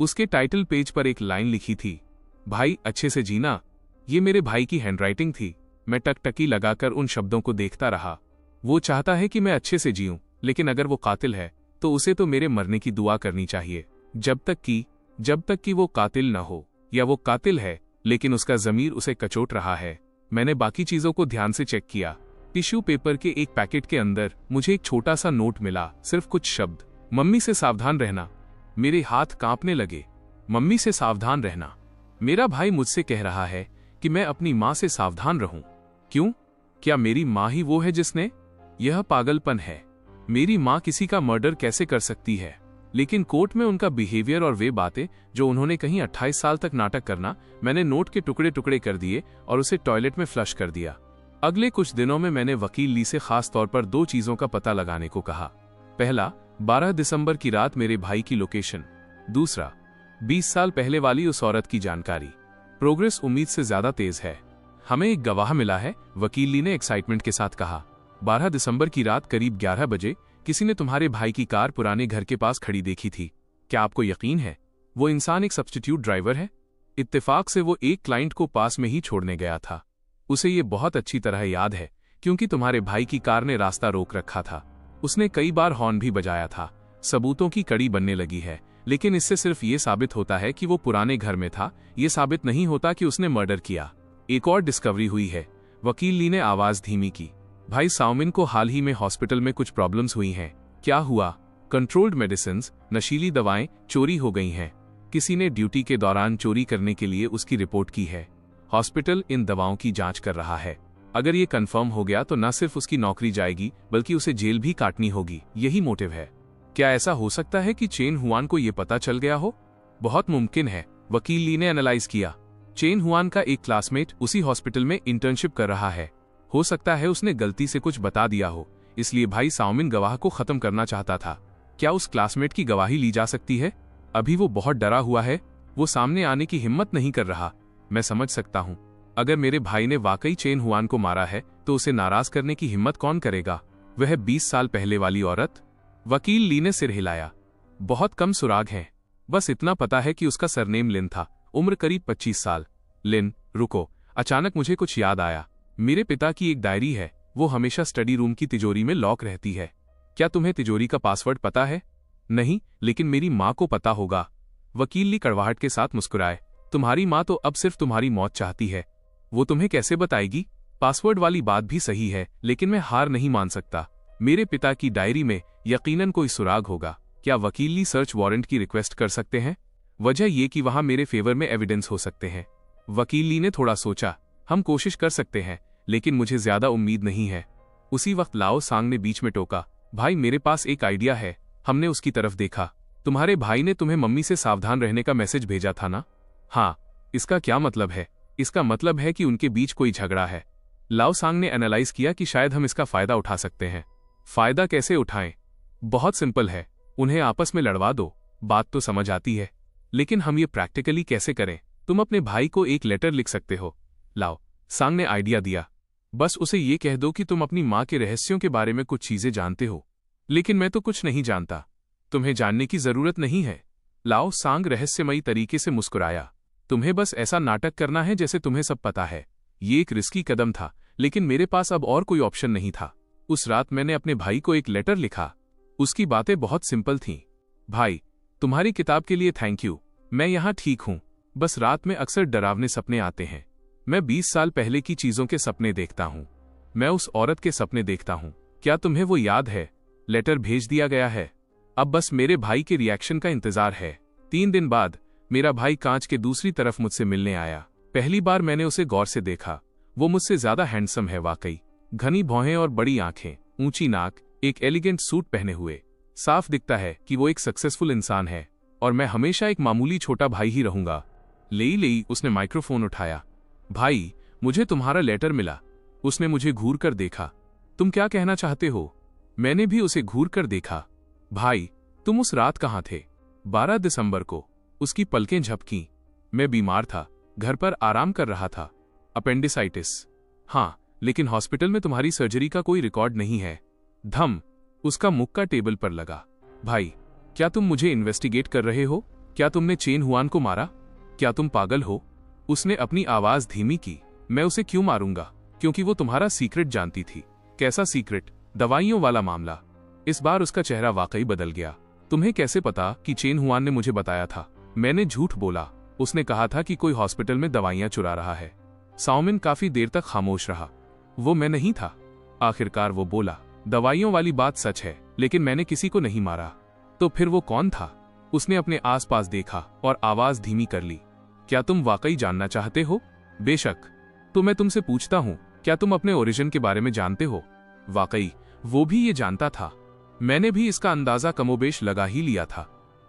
उसके टाइटल पेज पर एक लाइन लिखी थी, भाई अच्छे से जीना। ये मेरे भाई की हैंडराइटिंग थी। मैं टकटकी लगाकर उन शब्दों को देखता रहा। वो चाहता है कि मैं अच्छे से जीऊं, लेकिन अगर वो कातिल है तो उसे तो मेरे मरने की दुआ करनी चाहिए। जब तक कि वो कातिल न हो, या वो कातिल है लेकिन उसका ज़मीर उसे कचोट रहा है। मैंने बाकी चीजों को ध्यान से चेक किया। टिश्यू पेपर के एक पैकेट के अंदर मुझे एक छोटा सा नोट मिला, सिर्फ कुछ शब्द, मम्मी से सावधान रहना। मेरे हाथ कांपने लगे। मम्मी से सावधान रहना। मेरा भाई मुझसे कह रहा है कि मैं अपनी माँ से सावधान रहूं। क्यों? क्या मेरी माँ ही वो है जिसने? यह पागलपन है। मेरी माँ किसी का मर्डर कैसे कर सकती है? लेकिन कोर्ट में उनका बिहेवियर और वे बातें जो उन्होंने कहीं 28 साल तक नाटक करना, मैंने नोट के टुकड़े टुकड़े कर दिए और उसे टॉयलेट में फ्लश कर दिया। अगले कुछ दिनों में मैंने वकील ली से खास तौर पर 2 चीजों का पता लगाने को कहा। पहला, 12 दिसंबर की रात मेरे भाई की लोकेशन। दूसरा, 20 साल पहले वाली उस औरत की जानकारी। प्रोग्रेस उम्मीद से ज्यादा तेज है। हमें एक गवाह मिला है, वकील ली ने एक्साइटमेंट के साथ कहा। 12 दिसंबर की रात करीब 11 बजे किसी ने तुम्हारे भाई की कार पुराने घर के पास खड़ी देखी थी। क्या आपको यकीन है वो इंसान एक सब्स्टिट्यूट ड्राइवर है? इत्तेफाक से वो एक क्लाइंट को पास में ही छोड़ने गया था। उसे ये बहुत अच्छी तरह याद है क्योंकि तुम्हारे भाई की कार ने रास्ता रोक रखा था। उसने कई बार हॉर्न भी बजाया था। सबूतों की कड़ी बनने लगी है, लेकिन इससे सिर्फ ये साबित होता है कि वो पुराने घर में था, ये साबित नहीं होता कि उसने मर्डर किया। एक और डिस्कवरी हुई है। वकील ली ने आवाज धीमी की। भाई साउमिन को हाल ही में हॉस्पिटल में कुछ प्रॉब्लम्स हुई हैं। क्या हुआ? कंट्रोल्ड मेडिसिन्स, नशीली दवाएं चोरी हो गई हैं। किसी ने ड्यूटी के दौरान चोरी करने के लिए उसकी रिपोर्ट की है। हॉस्पिटल इन दवाओं की जांच कर रहा है। अगर ये कंफर्म हो गया तो न सिर्फ उसकी नौकरी जाएगी बल्कि उसे जेल भी काटनी होगी। यही मोटिव है। क्या ऐसा हो सकता है कि चेन हुआन को ये पता चल गया हो? बहुत मुमकिन है, वकील ली ने एनालाइज किया। चेन हुआन का एक क्लासमेट उसी हॉस्पिटल में इंटर्नशिप कर रहा है। हो सकता है उसने गलती से कुछ बता दिया हो, इसलिए भाई साउमिन गवाह को खत्म करना चाहता था। क्या उस क्लासमेट की गवाही ली जा सकती है? अभी वो बहुत डरा हुआ है, वो सामने आने की हिम्मत नहीं कर रहा। मैं समझ सकता हूँ। अगर मेरे भाई ने वाकई चेन हुआन को मारा है तो उसे नाराज करने की हिम्मत कौन करेगा? वह 20 साल पहले वाली औरत? वकील ली ने सिर हिलाया। बहुत कम सुराग हैं। बस इतना पता है कि उसका सरनेम लिन था, उम्र करीब 25 साल। लिन, रुको, अचानक मुझे कुछ याद आया। मेरे पिता की एक डायरी है, वो हमेशा स्टडी रूम की तिजोरी में लॉक रहती है। क्या तुम्हें तिजोरी का पासवर्ड पता है? नहीं, लेकिन मेरी माँ को पता होगा। वकील ली कड़वाहट के साथ मुस्कुराए। तुम्हारी माँ तो अब सिर्फ तुम्हारी मौत चाहती है। वो तुम्हें कैसे बताएगी? पासवर्ड वाली बात भी सही है, लेकिन मैं हार नहीं मान सकता। मेरे पिता की डायरी में यकीनन कोई सुराग होगा। क्या वकील ली सर्च वारंट की रिक्वेस्ट कर सकते हैं? वजह ये कि वहां मेरे फेवर में एविडेंस हो सकते हैं। वकील ली ने थोड़ा सोचा। हम कोशिश कर सकते हैं, लेकिन मुझे ज्यादा उम्मीद नहीं है। उसी वक्त लाओ सांग ने बीच में टोका। भाई, मेरे पास एक आइडिया है। हमने उसकी तरफ देखा। तुम्हारे भाई ने तुम्हें मम्मी से सावधान रहने का मैसेज भेजा था ना? हाँ। इसका क्या मतलब है? इसका मतलब है कि उनके बीच कोई झगड़ा है। लाओ सांग ने एनालाइज किया कि शायद हम इसका फायदा उठा सकते हैं। फायदा कैसे उठाएं? बहुत सिंपल है, उन्हें आपस में लड़वा दो। बात तो समझ आती है, लेकिन हम ये प्रैक्टिकली कैसे करें? तुम अपने भाई को एक लेटर लिख सकते हो। लाओ सांग ने आइडिया दिया। बस उसे ये कह दो कि तुम अपनी माँ के रहस्यों के बारे में कुछ चीजें जानते हो। लेकिन मैं तो कुछ नहीं जानता। तुम्हें जानने की जरूरत नहीं है। लाओ सांग रहस्यमयी तरीके से मुस्कुराया। तुम्हें बस ऐसा नाटक करना है जैसे तुम्हें सब पता है। ये एक रिस्की कदम था, लेकिन मेरे पास अब और कोई ऑप्शन नहीं था। उस रात मैंने अपने भाई को एक लेटर लिखा। उसकी बातें बहुत सिंपल थीं। भाई, तुम्हारी किताब के लिए थैंक यू। मैं यहाँ ठीक हूँ। बस रात में अक्सर डरावने सपने आते हैं। मैं 20 साल पहले की चीजों के सपने देखता हूँ। मैं उस औरत के सपने देखता हूँ। क्या तुम्हें वो याद है? लेटर भेज दिया गया है। अब बस मेरे भाई के रिएक्शन का इंतजार है। 3 दिन बाद मेरा भाई कांच के दूसरी तरफ मुझसे मिलने आया। पहली बार मैंने उसे गौर से देखा। वो मुझसे ज्यादा हैंडसम है वाकई। घनी भौहें और बड़ी आंखें, ऊंची नाक, एक एलिगेंट सूट पहने हुए। साफ दिखता है कि वो एक सक्सेसफुल इंसान है, और मैं हमेशा एक मामूली छोटा भाई ही रहूंगा। लेई उसने माइक्रोफोन उठाया। भाई, मुझे तुम्हारा लेटर मिला। उसने मुझे घूर कर देखा। तुम क्या कहना चाहते हो? मैंने भी उसे घूर कर देखा। भाई, तुम उस रात कहाँ थे? 12 दिसंबर को। उसकी पलकें झपकीं। मैं बीमार था, घर पर आराम कर रहा था। अपेंडिसाइटिस। हाँ, लेकिन हॉस्पिटल में तुम्हारी सर्जरी का कोई रिकॉर्ड नहीं है। धम। उसका मुक्का टेबल पर लगा। भाई, क्या तुम मुझे इन्वेस्टिगेट कर रहे हो? क्या तुमने चेन हुआन को मारा? क्या तुम पागल हो? उसने अपनी आवाज धीमी की। मैं उसे क्यों मारूंगा? क्योंकि वो तुम्हारा सीक्रेट जानती थी। कैसा सीक्रेट? दवाइयों वाला मामला। इस बार उसका चेहरा वाकई बदल गया। तुम्हें कैसे पता कि चेन हुआन ने मुझे बताया था? मैंने झूठ बोला। उसने कहा था कि कोई हॉस्पिटल में दवाइयां चुरा रहा है। साउमिन काफी देर तक खामोश रहा। वो मैं नहीं था। आखिरकार वो बोला, दवाइयों वाली बात सच है, लेकिन मैंने किसी को नहीं मारा। तो फिर वो कौन था? उसने अपने आसपास देखा और आवाज धीमी कर ली। क्या तुम वाकई जानना चाहते हो? बेशक। तो मैं तुमसे पूछता हूँ, क्या तुम अपने ओरिजिन के बारे में जानते हो? वाकई, वो भी ये जानता था। मैंने भी इसका अंदाजा कमोबेश लगा ही लिया था।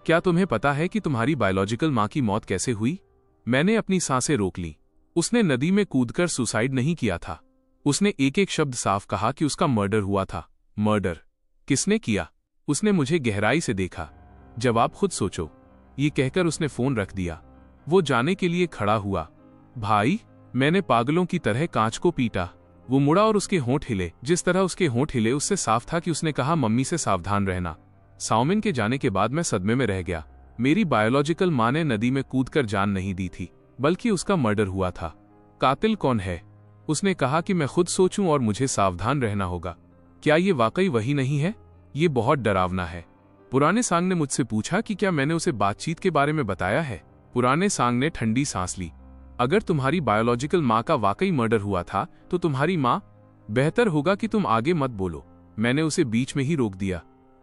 क्या तुम्हें पता है कि तुम्हारी बायोलॉजिकल माँ की मौत कैसे हुई? मैंने अपनी सांसें रोक ली। उसने नदी में कूदकर सुसाइड नहीं किया था। उसने एक एक शब्द साफ कहा कि उसका मर्डर हुआ था। मर्डर? किसने किया? उसने मुझे गहराई से देखा। जवाब खुद सोचो। ये कहकर उसने फोन रख दिया। वो जाने के लिए खड़ा हुआ। भाई, मैंने पागलों की तरह कांच को पीटा। वो मुड़ा और उसके होंठ हिले। जिस तरह उसके होंठ हिले उससे साफ था कि उसने कहा, मम्मी से सावधान रहना। साउमिन के जाने के बाद मैं सदमे में रह गया। मेरी बायोलॉजिकल माँ ने नदी में कूदकर जान नहीं दी थी। बल्कि उसका मर्डर हुआ था। कातिल कौन है? उसने कहा कि मैं खुद सोचूं और मुझे सावधान रहना होगा। क्या ये वाकई वही नहीं है? ये बहुत डरावना है। पुराने सांग ने मुझसे पूछा कि क्या मैंने उसे बातचीत के बारे में बताया है। पुराने सांग ने ठंडी सांस ली। अगर तुम्हारी बायोलॉजिकल माँ का वाकई मर्डर हुआ था तो तुम्हारी माँ, बेहतर होगा कि तुम आगे मत बोलो। मैंने उसे बीच में ही रोक दिया।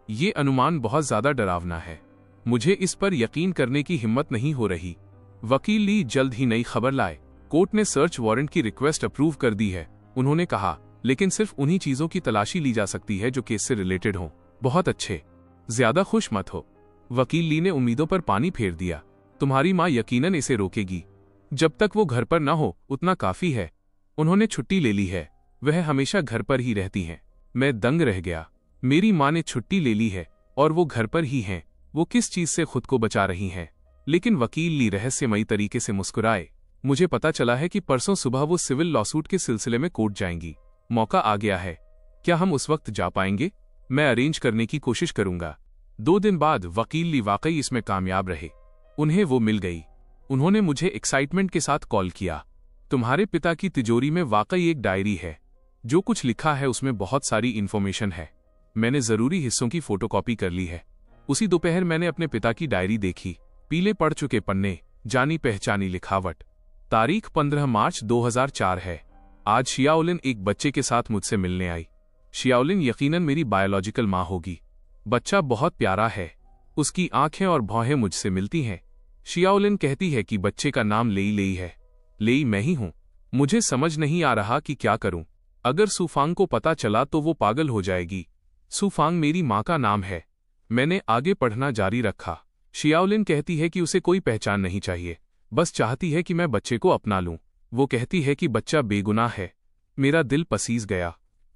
ये अनुमान बहुत ज्यादा डरावना है। मुझे इस पर यकीन करने की हिम्मत नहीं हो रही। वकील ली जल्द ही नई खबर लाए। कोर्ट ने सर्च वारंट की रिक्वेस्ट अप्रूव कर दी है। उन्होंने कहा, लेकिन सिर्फ उन्हीं चीजों की तलाशी ली जा सकती है जो केस से रिलेटेड हो। बहुत अच्छे, ज्यादा खुश मत हो। वकील ली ने उम्मीदों पर पानी फेर दिया। तुम्हारी माँ यकीनन इसे रोकेगी। जब तक वो घर पर न हो उतना काफी है। उन्होंने छुट्टी ले ली है। वह हमेशा घर पर ही रहती हैं। मैं दंग रह गया। मेरी माँ ने छुट्टी ले ली है और वो घर पर ही हैं। वो किस चीज से खुद को बचा रही हैं? लेकिन वकील ली रहस्यमयी तरीके से मुस्कुराए। मुझे पता चला है कि परसों सुबह वो सिविल लॉसूट के सिलसिले में कोर्ट जाएंगी। मौका आ गया है। क्या हम उस वक्त जा पाएंगे? मैं अरेंज करने की कोशिश करूंगा। 2 दिन बाद वकील ली वाकई इसमें कामयाब रहे। उन्हें वो मिल गई। उन्होंने मुझे एक्साइटमेंट के साथ कॉल किया। तुम्हारे पिता की तिजोरी में वाकई एक डायरी है। जो कुछ लिखा है उसमें बहुत सारी इन्फॉर्मेशन है। मैंने जरूरी हिस्सों की फोटोकॉपी कर ली है। उसी दोपहर मैंने अपने पिता की डायरी देखी। पीले पड़ चुके पन्ने, जानी पहचानी लिखावट। तारीख 15 मार्च 2004 है। आज शियाओलिन एक बच्चे के साथ मुझसे मिलने आई। शियाओलिन यकीनन मेरी बायोलॉजिकल माँ होगी। बच्चा बहुत प्यारा है। उसकी आंखें और भौहें मुझसे मिलती हैं। शियाओलिन कहती है कि बच्चे का नाम लेई लेई है। लेई मैं ही हूं। मुझे समझ नहीं आ रहा कि क्या करूं। अगर सुफांग को पता चला तो वो पागल हो जाएगी। सुफांग मेरी माँ का नाम है। मैंने आगे पढ़ना जारी रखा। शियाओलिन कहती है कि उसे कोई पहचान नहीं चाहिए, बस चाहती है कि मैं बच्चे को अपना लूं। वो कहती है कि बच्चा बेगुनाह है। मेरा दिल पसीज गया।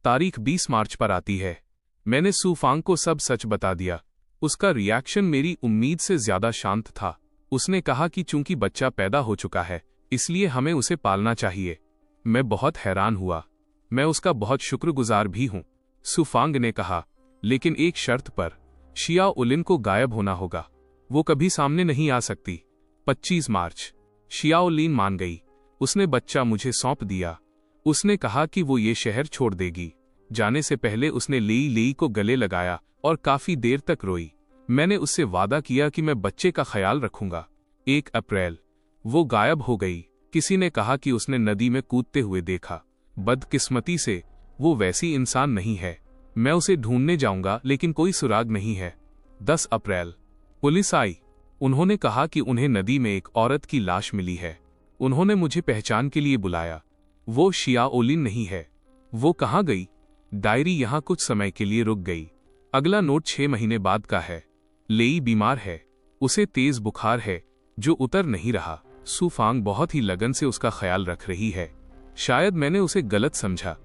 तारीख 20 मार्च पर आती है। मैंने सुफांग को सब सच बता दिया। उसका रिएक्शन मेरी उम्मीद से ज्यादा शांत था। उसने कहा कि चूंकि बच्चा पैदा हो चुका है इसलिए हमें उसे पालना चाहिए। मैं बहुत हैरान हुआ। मैं उसका बहुत शुक्रगुजार भी हूं। सुफांग ने कहा, लेकिन एक शर्त पर। शियाओलिन को गायब होना होगा। वो कभी सामने नहीं आ सकती। 25 मार्च। शियाओलिन मान गई। उसने बच्चा मुझे सौंप दिया। उसने कहा कि वो ये शहर छोड़ देगी। जाने से पहले उसने लेई लेई को गले लगाया और काफी देर तक रोई। मैंने उससे वादा किया कि मैं बच्चे का ख्याल रखूंगा। 1 अप्रैल। वो गायब हो गई। किसी ने कहा कि उसने नदी में कूदते हुए देखा। बदकिस्मती से वो वैसी इंसान नहीं है। मैं उसे ढूंढने जाऊंगा लेकिन कोई सुराग नहीं है। 10 अप्रैल। पुलिस आई। उन्होंने कहा कि उन्हें नदी में एक औरत की लाश मिली है। उन्होंने मुझे पहचान के लिए बुलाया। वो शियाओलिन नहीं है। वो कहाँ गई? डायरी यहां कुछ समय के लिए रुक गई। अगला नोट 6 महीने बाद का है। लेई बीमार है। उसे तेज बुखार है जो उतर नहीं रहा। सुफांग बहुत ही लगन से उसका ख्याल रख रही है। शायद मैंने उसे गलत समझा।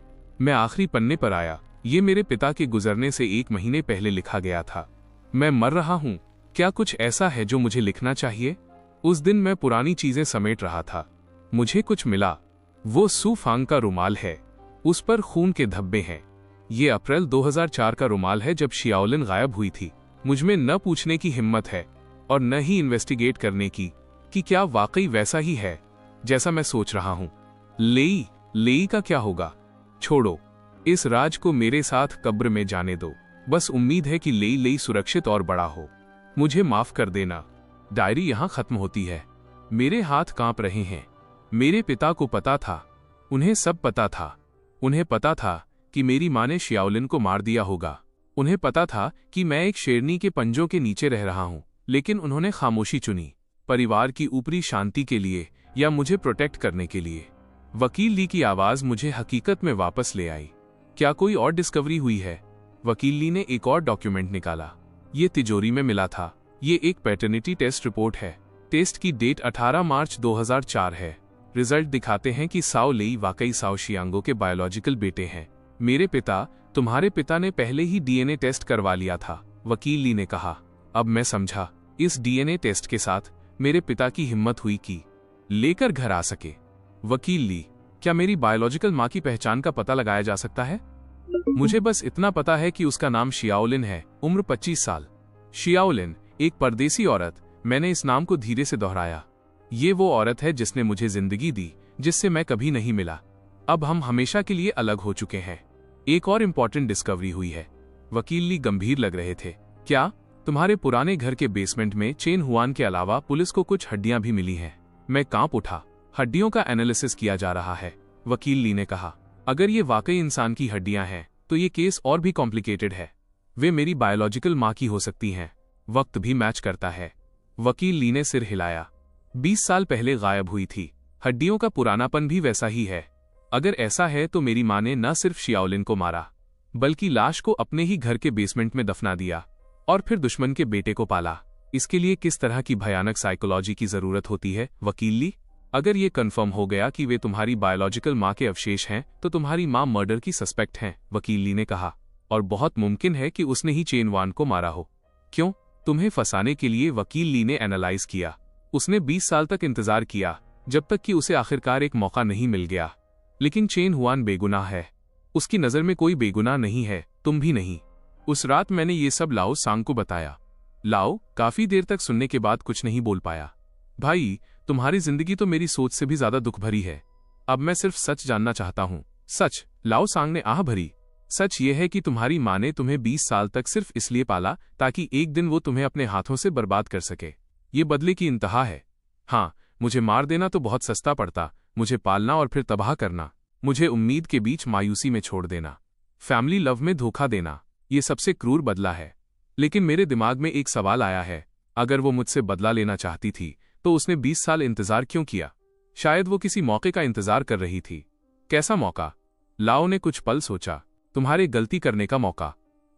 मैं आखिरी पन्ने पर आया। ये मेरे पिता के गुजरने से 1 महीने पहले लिखा गया था। मैं मर रहा हूं। क्या कुछ ऐसा है जो मुझे लिखना चाहिए? उस दिन मैं पुरानी चीजें समेट रहा था। मुझे कुछ मिला। वो सुफांग का रुमाल है। उस पर खून के धब्बे हैं। ये अप्रैल 2004 का रुमाल है जब शियाओलिन गायब हुई थी। मुझमें न पूछने की हिम्मत है और न ही इन्वेस्टिगेट करने की कि क्या वाकई वैसा ही है जैसा मैं सोच रहा हूं। लेई का क्या होगा? छोड़ो, इस राज को मेरे साथ कब्र में जाने दो। बस उम्मीद है कि लेई सुरक्षित और बड़ा हो। मुझे माफ कर देना। डायरी यहां खत्म होती है। मेरे हाथ कांप रहे हैं। मेरे पिता को पता था। उन्हें सब पता था। उन्हें पता था कि मेरी मां ने शियाओलिन को मार दिया होगा। उन्हें पता था कि मैं एक शेरनी के पंजों के नीचे रह रहा हूं, लेकिन उन्होंने खामोशी चुनी। परिवार की ऊपरी शांति के लिए या मुझे प्रोटेक्ट करने के लिए। वकील ली की आवाज मुझे हकीकत में वापस ले आई। क्या कोई और डिस्कवरी हुई है? वकील ली ने एक और डॉक्यूमेंट निकाला। ये तिजोरी में मिला था। ये एक पैटर्निटी टेस्ट रिपोर्ट है। टेस्ट की डेट 18 मार्च 2004 है। रिजल्ट दिखाते हैं कि साओ लेई वाकई साओ शियांगो के बायोलॉजिकल बेटे हैं। मेरे पिता, तुम्हारे पिता ने पहले ही डीएनए टेस्ट करवा लिया था। वकील ली ने कहा। अब मैं समझा। इस डीएनए टेस्ट के साथ मेरे पिता की हिम्मत हुई कि लेकर घर आ सके। वकील ली, क्या मेरी बायोलॉजिकल माँ की पहचान का पता लगाया जा सकता है? मुझे बस इतना पता है कि उसका नाम शियाओलिन है। उम्र 25 साल। शियाओलिन, एक परदेसी औरत। मैंने इस नाम को धीरे से दोहराया। ये वो औरत है जिसने मुझे जिंदगी दी, जिससे मैं कभी नहीं मिला। अब हम हमेशा के लिए अलग हो चुके हैं। एक और इम्पोर्टेंट डिस्कवरी हुई है। वकील ली गंभीर लग रहे थे। क्या तुम्हारे पुराने घर के बेसमेंट में चेन हुआन के अलावा पुलिस को कुछ हड्डियां भी मिली हैं? मैं कांप उठा। हड्डियों का एनालिसिस किया जा रहा है, वकील ली ने कहा। अगर ये वाकई इंसान की हड्डियां हैं तो ये केस और भी कॉम्प्लिकेटेड है। वे मेरी बायोलॉजिकल मां की हो सकती हैं। वक्त भी मैच करता है। वकील ली ने सिर हिलाया। 20 साल पहले गायब हुई थी। हड्डियों का पुरानापन भी वैसा ही है। अगर ऐसा है तो मेरी मां ने न सिर्फ शियाओलिन को मारा, बल्कि लाश को अपने ही घर के बेसमेंट में दफना दिया और फिर दुश्मन के बेटे को पाला। इसके लिए किस तरह की भयानक साइकोलॉजी की जरूरत होती है, वकील ली? अगर ये कंफर्म हो गया कि वे तुम्हारी बायोलॉजिकल मां के अवशेष हैं, तो तुम्हारी मां मर्डर की सस्पेक्ट हैं, वकील ली ने कहा। और बहुत मुमकिन है कि उसने ही चेन वान को मारा हो। क्यों? तुम्हें फंसाने के लिए, वकील ली ने एनालाइज किया। उसने 20 साल तक इंतजार किया, जब तक कि उसे आखिरकार एक मौका नहीं मिल गया। लेकिन चेन हुआन बेगुनाह है। उसकी नजर में कोई बेगुनाह नहीं है, तुम भी नहीं। उस रात मैंने ये सब लाओ सांग को बताया। लाओ काफी देर तक सुनने के बाद कुछ नहीं बोल पाया। भाई, तुम्हारी जिंदगी तो मेरी सोच से भी ज्यादा दुख भरी है। अब मैं सिर्फ सच जानना चाहता हूँ। सच? लाओ सांग ने आह भरी। सच ये है कि तुम्हारी माँ ने तुम्हें 20 साल तक सिर्फ इसलिए पाला ताकि एक दिन वो तुम्हें अपने हाथों से बर्बाद कर सके। ये बदले की इंतहा है। हाँ, मुझे मार देना तो बहुत सस्ता पड़ता, मुझे पालना और फिर तबाह करना, मुझे उम्मीद के बीच मायूसी में छोड़ देना, फैमिली लव में धोखा देना, ये सबसे क्रूर बदला है। लेकिन मेरे दिमाग में एक सवाल आया है, अगर वो मुझसे बदला लेना चाहती थी तो उसने 20 साल इंतजार क्यों किया? शायद वो किसी मौके का इंतजार कर रही थी। कैसा मौका? लाओ ने कुछ पल सोचा। तुम्हारे गलती करने का मौका,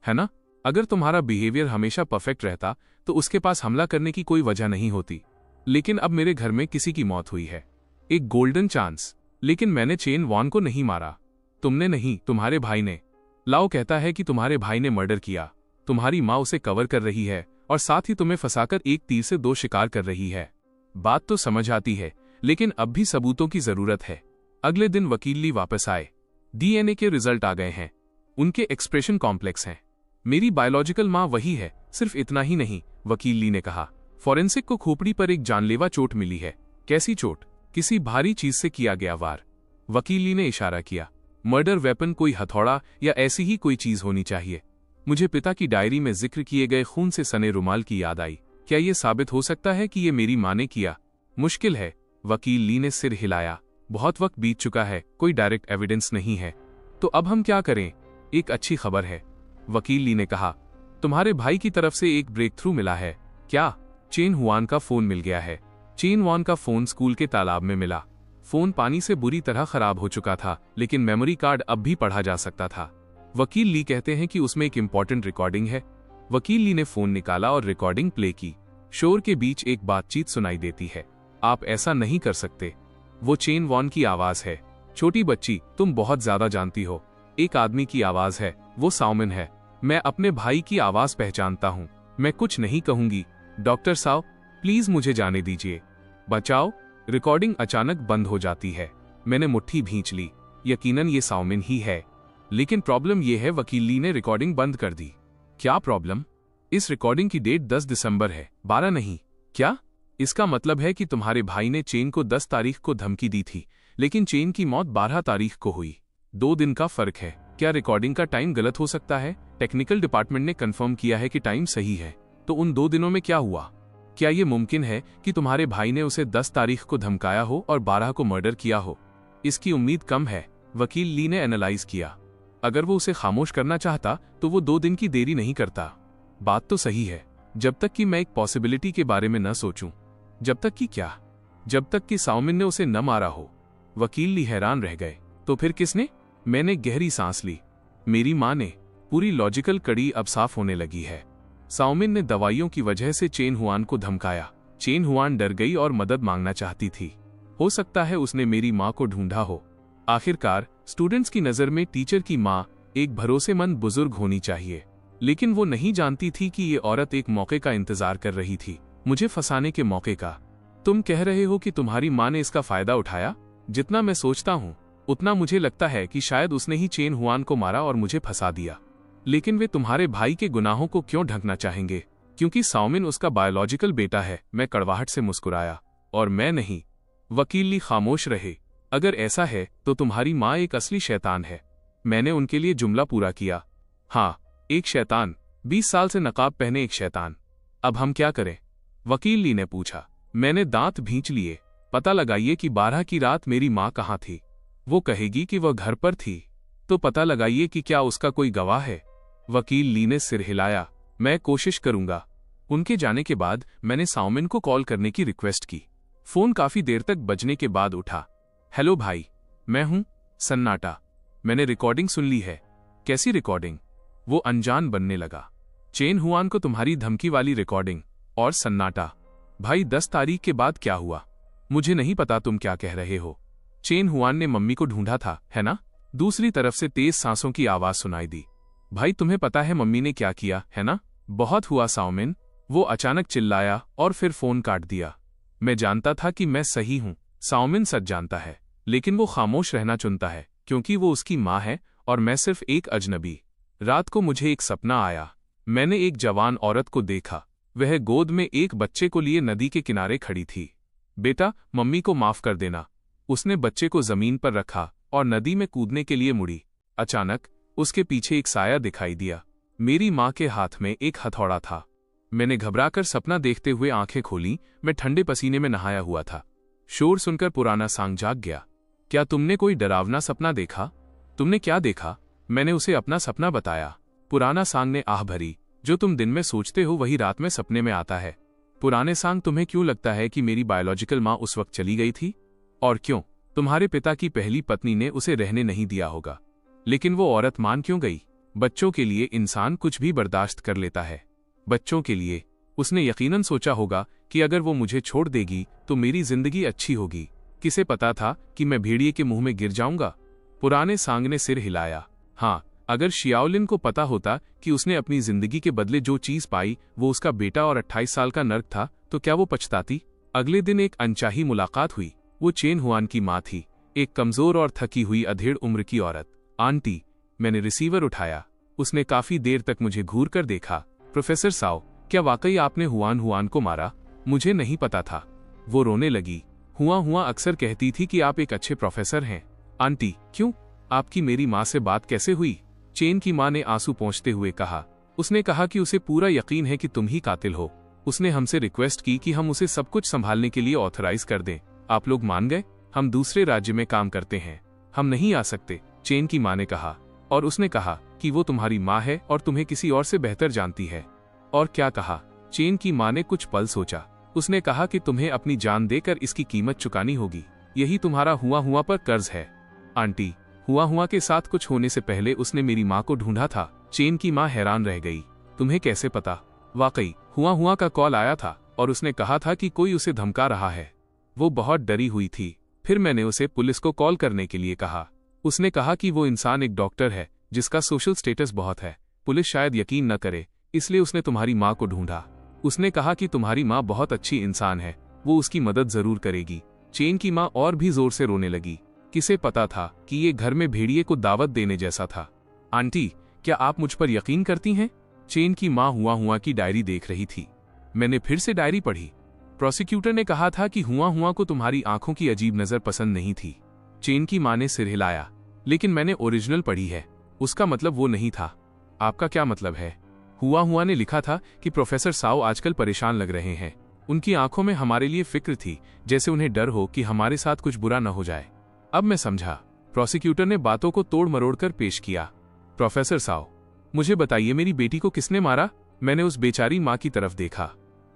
है ना? अगर तुम्हारा बिहेवियर हमेशा परफेक्ट रहता तो उसके पास हमला करने की कोई वजह नहीं होती। लेकिन अब मेरे घर में किसी की मौत हुई है, एक गोल्डन चांस। लेकिन मैंने चेन वॉन को नहीं मारा। तुमने नहीं, तुम्हारे भाई ने। लाओ कहता है कि तुम्हारे भाई ने मर्डर किया। तुम्हारी माँ उसे कवर कर रही है और साथ ही तुम्हें फंसाकर एक तीर से 2 शिकार कर रही है। बात तो समझ आती है, लेकिन अब भी सबूतों की जरूरत है। अगले दिन वकील ली वापस आए। डीएनए के रिजल्ट आ गए हैं। उनके एक्सप्रेशन कॉम्प्लेक्स हैं। मेरी बायोलॉजिकल माँ वही है। सिर्फ इतना ही नहीं, वकील ली ने कहा। फॉरेंसिक को खोपड़ी पर एक जानलेवा चोट मिली है। कैसी चोट? किसी भारी चीज से किया गया वार। वकील ली ने इशारा किया। मर्डर वेपन कोई हथौड़ा या ऐसी ही कोई चीज होनी चाहिए। मुझे पिता की डायरी में जिक्र किए गए खून से सने रुमाल की याद आई। क्या यह साबित हो सकता है कि यह मेरी मां ने किया? मुश्किल है, वकील ली ने सिर हिलाया। बहुत वक्त बीत चुका है, कोई डायरेक्ट एविडेंस नहीं है। तो अब हम क्या करें? एक अच्छी खबर है, वकील ली ने कहा। तुम्हारे भाई की तरफ से एक ब्रेक थ्रू मिला है। क्या? चेन हुआन का फोन मिल गया है। चेन वॉन का फोन स्कूल के तालाब में मिला। फोन पानी से बुरी तरह खराब हो चुका था, लेकिन मेमोरी कार्ड अब भी पढ़ा जा सकता था। वकील ली कहते हैं कि उसमें एक इंपॉर्टेंट रिकॉर्डिंग है। वकील ली ने फोन निकाला और रिकॉर्डिंग प्ले की। शोर के बीच एक बातचीत सुनाई देती है। आप ऐसा नहीं कर सकते। वो चेन वॉन की आवाज है। छोटी बच्ची, तुम बहुत ज्यादा जानती हो। एक आदमी की आवाज है, वो साओमिन है। मैं अपने भाई की आवाज पहचानता हूँ। मैं कुछ नहीं कहूंगी। डॉक्टर साव, प्लीज मुझे जाने दीजिए। बचाओ। रिकॉर्डिंग अचानक बंद हो जाती है। मैंने मुट्ठी भींच ली। यकीनन ये साओमिन ही है। लेकिन प्रॉब्लम यह है, वकील ली ने रिकॉर्डिंग बंद कर दी। क्या प्रॉब्लम? इस रिकॉर्डिंग की डेट 10 दिसंबर है, 12 नहीं। क्या? इसका मतलब है कि तुम्हारे भाई ने चेन को 10 तारीख को धमकी दी थी, लेकिन चेन की मौत 12 तारीख को हुई। 2 दिन का फर्क है। क्या रिकॉर्डिंग का टाइम गलत हो सकता है? टेक्निकल डिपार्टमेंट ने कंफर्म किया है कि टाइम सही है। तो उन 2 दिनों में क्या हुआ? क्या ये मुमकिन है कि तुम्हारे भाई ने उसे 10 तारीख को धमकाया हो और 12 को मर्डर किया हो? इसकी उम्मीद कम है, वकील ली ने एनालाइज किया। अगर वो उसे खामोश करना चाहता तो वो 2 दिन की देरी नहीं करता। बात तो सही है, जब तक कि मैं एक पॉसिबिलिटी के बारे में न सोचूं। जब तक कि क्या? जब तक कि साओमिन ने उसे न मारा हो। वकील ली हैरान रह गए। तो फिर किसने? मैंने गहरी सांस ली। मेरी मां ने। पूरी लॉजिकल कड़ी अब साफ होने लगी है। साओमिन ने दवाइयों की वजह से चेन हुआन को धमकाया। चेन हुआन डर गई और मदद मांगना चाहती थी। हो सकता है उसने मेरी मां को ढूंढा हो। आखिरकार स्टूडेंट्स की नजर में टीचर की मां एक भरोसेमंद बुजुर्ग होनी चाहिए। लेकिन वो नहीं जानती थी कि ये औरत एक मौके का इंतजार कर रही थी, मुझे फंसाने के मौके का। तुम कह रहे हो कि तुम्हारी मां ने इसका फायदा उठाया? जितना मैं सोचता हूं, उतना मुझे लगता है कि शायद उसने ही चेन हुआन को मारा और मुझे फंसा दिया। लेकिन वे तुम्हारे भाई के गुनाहों को क्यों ढकना चाहेंगे? क्योंकि साओमिन उसका बायोलॉजिकल बेटा है। मैं कड़वाहट से मुस्कुराया। और मैं नहीं। वकील ली खामोश रहे। अगर ऐसा है तो तुम्हारी माँ एक असली शैतान है। मैंने उनके लिए जुमला पूरा किया। हाँ, एक शैतान, 20 साल से नकाब पहने एक शैतान। अब हम क्या करें? वकील ली ने पूछा। मैंने दांत भींच लिए। पता लगाइए कि 12 की रात मेरी माँ कहाँ थी। वो कहेगी कि वह घर पर थी, तो पता लगाइए कि क्या उसका कोई गवाह है। वकील ली ने सिर हिलाया। मैं कोशिश करूंगा। उनके जाने के बाद मैंने साउमिन को कॉल करने की रिक्वेस्ट की। फोन काफी देर तक बजने के बाद उठा। हेलो भाई, मैं हूं। सन्नाटा। मैंने रिकॉर्डिंग सुन ली है। कैसी रिकॉर्डिंग? वो अनजान बनने लगा। चेन हुआन को तुम्हारी धमकी वाली रिकॉर्डिंग। और सन्नाटा। भाई 10 तारीख के बाद क्या हुआ? मुझे नहीं पता तुम क्या कह रहे हो। चेन हुआन ने मम्मी को ढूंढा था, है ना? दूसरी तरफ से तेज सांसों की आवाज सुनाई दी। भाई तुम्हें पता है मम्मी ने क्या किया, है ना? बहुत हुआ साउमिन, वो अचानक चिल्लाया और फिर फोन काट दिया। मैं जानता था कि मैं सही हूं। साउमिन सच जानता है, लेकिन वो खामोश रहना चुनता है क्योंकि वो उसकी माँ है और मैं सिर्फ एक अजनबी। रात को मुझे एक सपना आया। मैंने एक जवान औरत को देखा। वह गोद में एक बच्चे को लिए नदी के किनारे खड़ी थी। बेटा, मम्मी को माफ कर देना। उसने बच्चे को जमीन पर रखा और नदी में कूदने के लिए मुड़ी। अचानक उसके पीछे एक साया दिखाई दिया। मेरी माँ के हाथ में एक हथौड़ा था। मैंने घबराकर सपना देखते हुए आंखें खोली। मैं ठंडे पसीने में नहाया हुआ था। शोर सुनकर पुराना सांग जाग गया। क्या तुमने कोई डरावना सपना देखा? तुमने क्या देखा? मैंने उसे अपना सपना बताया। पुराना सांग ने आह भरी। जो तुम दिन में सोचते हो वही रात में सपने में आता है। पुराने सांग, तुम्हें क्यों लगता है कि मेरी बायोलॉजिकल माँ उस वक्त चली गई थी? और क्यों? तुम्हारे पिता की पहली पत्नी ने उसे रहने नहीं दिया होगा। लेकिन वो औरत मान क्यों गई? बच्चों के लिए इंसान कुछ भी बर्दाश्त कर लेता है। बच्चों के लिए। उसने यकीनन सोचा होगा कि अगर वो मुझे छोड़ देगी तो मेरी जिंदगी अच्छी होगी। किसे पता था कि मैं भेड़िए के मुंह में गिर जाऊंगा? पुराने सांग ने सिर हिलाया। हाँ, अगर शियाओलिन को पता होता कि उसने अपनी जिंदगी के बदले जो चीज पाई वो उसका बेटा और 28 साल का नर्क था, तो क्या वो पछताती? अगले दिन एक अनचाही मुलाकात हुई। वो चेन हुआन की माँ थी, एक कमजोर और थकी हुई अधेड़ उम्र की औरत। आंटी। मैंने रिसीवर उठाया। उसने काफी देर तक मुझे घूर कर देखा। प्रोफेसर साओ, क्या वाकई आपने हुआन को मारा? मुझे नहीं पता था। वो रोने लगी। हुआ अक्सर कहती थी कि आप एक अच्छे प्रोफेसर हैं। आंटी, क्यों? आपकी मेरी माँ से बात कैसे हुई? चेन की माँ ने आंसू पोंछते हुए कहा। उसने कहा कि उसे पूरा यकीन है कि तुम ही कातिल हो। उसने हमसे रिक्वेस्ट की कि हम उसे सब कुछ संभालने के लिए ऑथराइज कर दें। आप लोग मान गए? हम दूसरे राज्य में काम करते हैं, हम नहीं आ सकते, चेन की माँ ने कहा। और उसने कहा कि वो तुम्हारी माँ है और तुम्हें किसी और से बेहतर जानती है। और क्या कहा? चेन की माँ ने कुछ पल सोचा। उसने कहा कि तुम्हें अपनी जान देकर इसकी कीमत चुकानी होगी। यही तुम्हारा हुआ पर कर्ज है। आंटी, हुआ के साथ कुछ होने से पहले उसने मेरी माँ को ढूंढा था। चेन की माँ हैरान रह गई। तुम्हें कैसे पता? वाकई, हुआ का कॉल आया था और उसने कहा था कि कोई उसे धमका रहा है। वो बहुत डरी हुई थी। फिर मैंने उसे पुलिस को कॉल करने के लिए कहा। उसने कहा कि वो इंसान एक डॉक्टर है जिसका सोशल स्टेटस बहुत है। पुलिस शायद यकीन न करे, इसलिए उसने तुम्हारी माँ को ढूंढा। उसने कहा कि तुम्हारी माँ बहुत अच्छी इंसान है, वो उसकी मदद जरूर करेगी। चेन की माँ और भी जोर से रोने लगी। किसे पता था कि ये घर में भेड़िए को दावत देने जैसा था। आंटी, क्या आप मुझ पर यकीन करती हैं? चेन की माँ हुआ की डायरी देख रही थी। मैंने फिर से डायरी पढ़ी। प्रोसिक्यूटर ने कहा था कि हुआ को तुम्हारी आंखों की अजीब नजर पसंद नहीं थी। चेन की माँ ने सिर हिलाया। लेकिन मैंने ओरिजिनल पढ़ी है। उसका मतलब वो नहीं था। आपका क्या मतलब है? हुआ ने लिखा था कि प्रोफेसर साओ आजकल परेशान लग रहे हैं। उनकी आंखों में हमारे लिए फिक्र थी, जैसे उन्हें डर हो कि हमारे साथ कुछ बुरा न हो जाए। अब मैं समझा। प्रोसिक्यूटर ने बातों को तोड़ मरोड़ कर पेश किया। प्रोफेसर साओ, मुझे बताइए मेरी बेटी को किसने मारा? मैंने उस बेचारी माँ की तरफ देखा।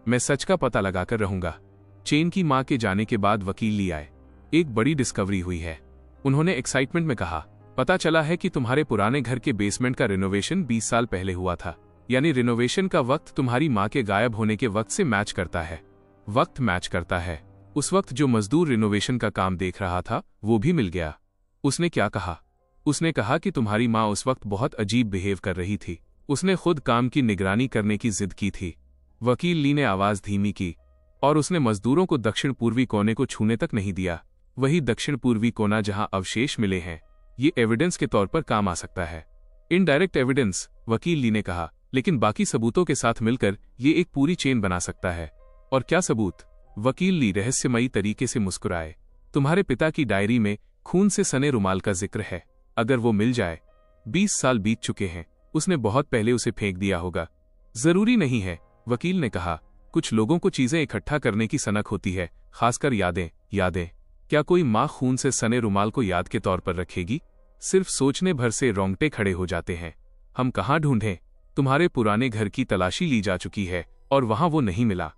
मैं सच का पता लगाकर रहूंगा। चेन की माँ के जाने के बाद वकील ली आए। एक बड़ी डिस्कवरी हुई है, उन्होंने एक्साइटमेंट में कहा। पता चला है कि तुम्हारे पुराने घर के बेसमेंट का रिनोवेशन 20 साल पहले हुआ था। यानी रिनोवेशन का वक्त तुम्हारी माँ के गायब होने के वक्त से मैच करता है। वक्त मैच करता है। उस वक्त जो मजदूर रिनोवेशन का काम देख रहा था वो भी मिल गया। उसने क्या कहा? उसने कहा कि तुम्हारी माँ उस वक्त बहुत अजीब बिहेव कर रही थी। उसने खुद काम की निगरानी करने की जिद की थी। वकील ली ने आवाज धीमी की। और उसने मजदूरों को दक्षिण पूर्वी कोने को छूने तक नहीं दिया। वही दक्षिण पूर्वी कोना जहां अवशेष मिले हैं। ये एविडेंस के तौर पर काम आ सकता है। इनडायरेक्ट एविडेंस, वकील ली ने कहा, लेकिन बाकी सबूतों के साथ मिलकर ये एक पूरी चेन बना सकता है। और क्या सबूत? वकील ली रहस्यमयी तरीके से मुस्कुराए। तुम्हारे पिता की डायरी में खून से सने रुमाल का जिक्र है। अगर वो मिल जाए। 20 साल बीत चुके हैं, उसने बहुत पहले उसे फेंक दिया होगा। जरूरी नहीं है, वकील ने कहा। कुछ लोगों को चीजें इकट्ठा करने की सनक होती है, खासकर यादें। क्या कोई माँ खून से सने रुमाल को याद के तौर पर रखेगी? सिर्फ सोचने भर से रोंगटे खड़े हो जाते हैं। हम कहाँ ढूंढें? तुम्हारे पुराने घर की तलाशी ली जा चुकी है और वहां वो नहीं मिला।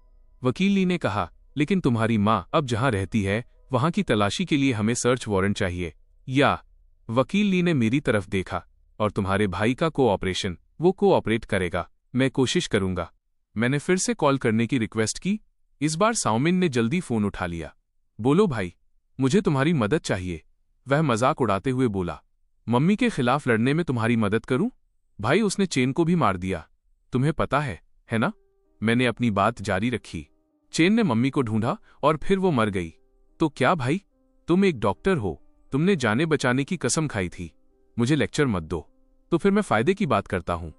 वकील ली ने कहा, लेकिन तुम्हारी माँ अब जहां रहती है वहां की तलाशी के लिए हमें सर्च वारंट चाहिए। या? वकील ली ने मेरी तरफ देखा। और तुम्हारे भाई का कोऑपरेशन? वो कोऑपरेट करेगा। मैं कोशिश करूंगा। मैंने फिर से कॉल करने की रिक्वेस्ट की। इस बार साउमिन ने जल्दी फोन उठा लिया। बोलो भाई, मुझे तुम्हारी मदद चाहिए। वह मजाक उड़ाते हुए बोला। मम्मी के खिलाफ लड़ने में तुम्हारी मदद करूं? भाई, उसने चेन को भी मार दिया। तुम्हें पता है ना? मैंने अपनी बात जारी रखी। चेन ने मम्मी को ढूंढा और फिर वो मर गई। तो क्या भाई, तुम एक डॉक्टर हो, तुमने जाने बचाने की कसम खाई थी। मुझे लेक्चर मत दो। तो फिर मैं फायदे की बात करता हूं।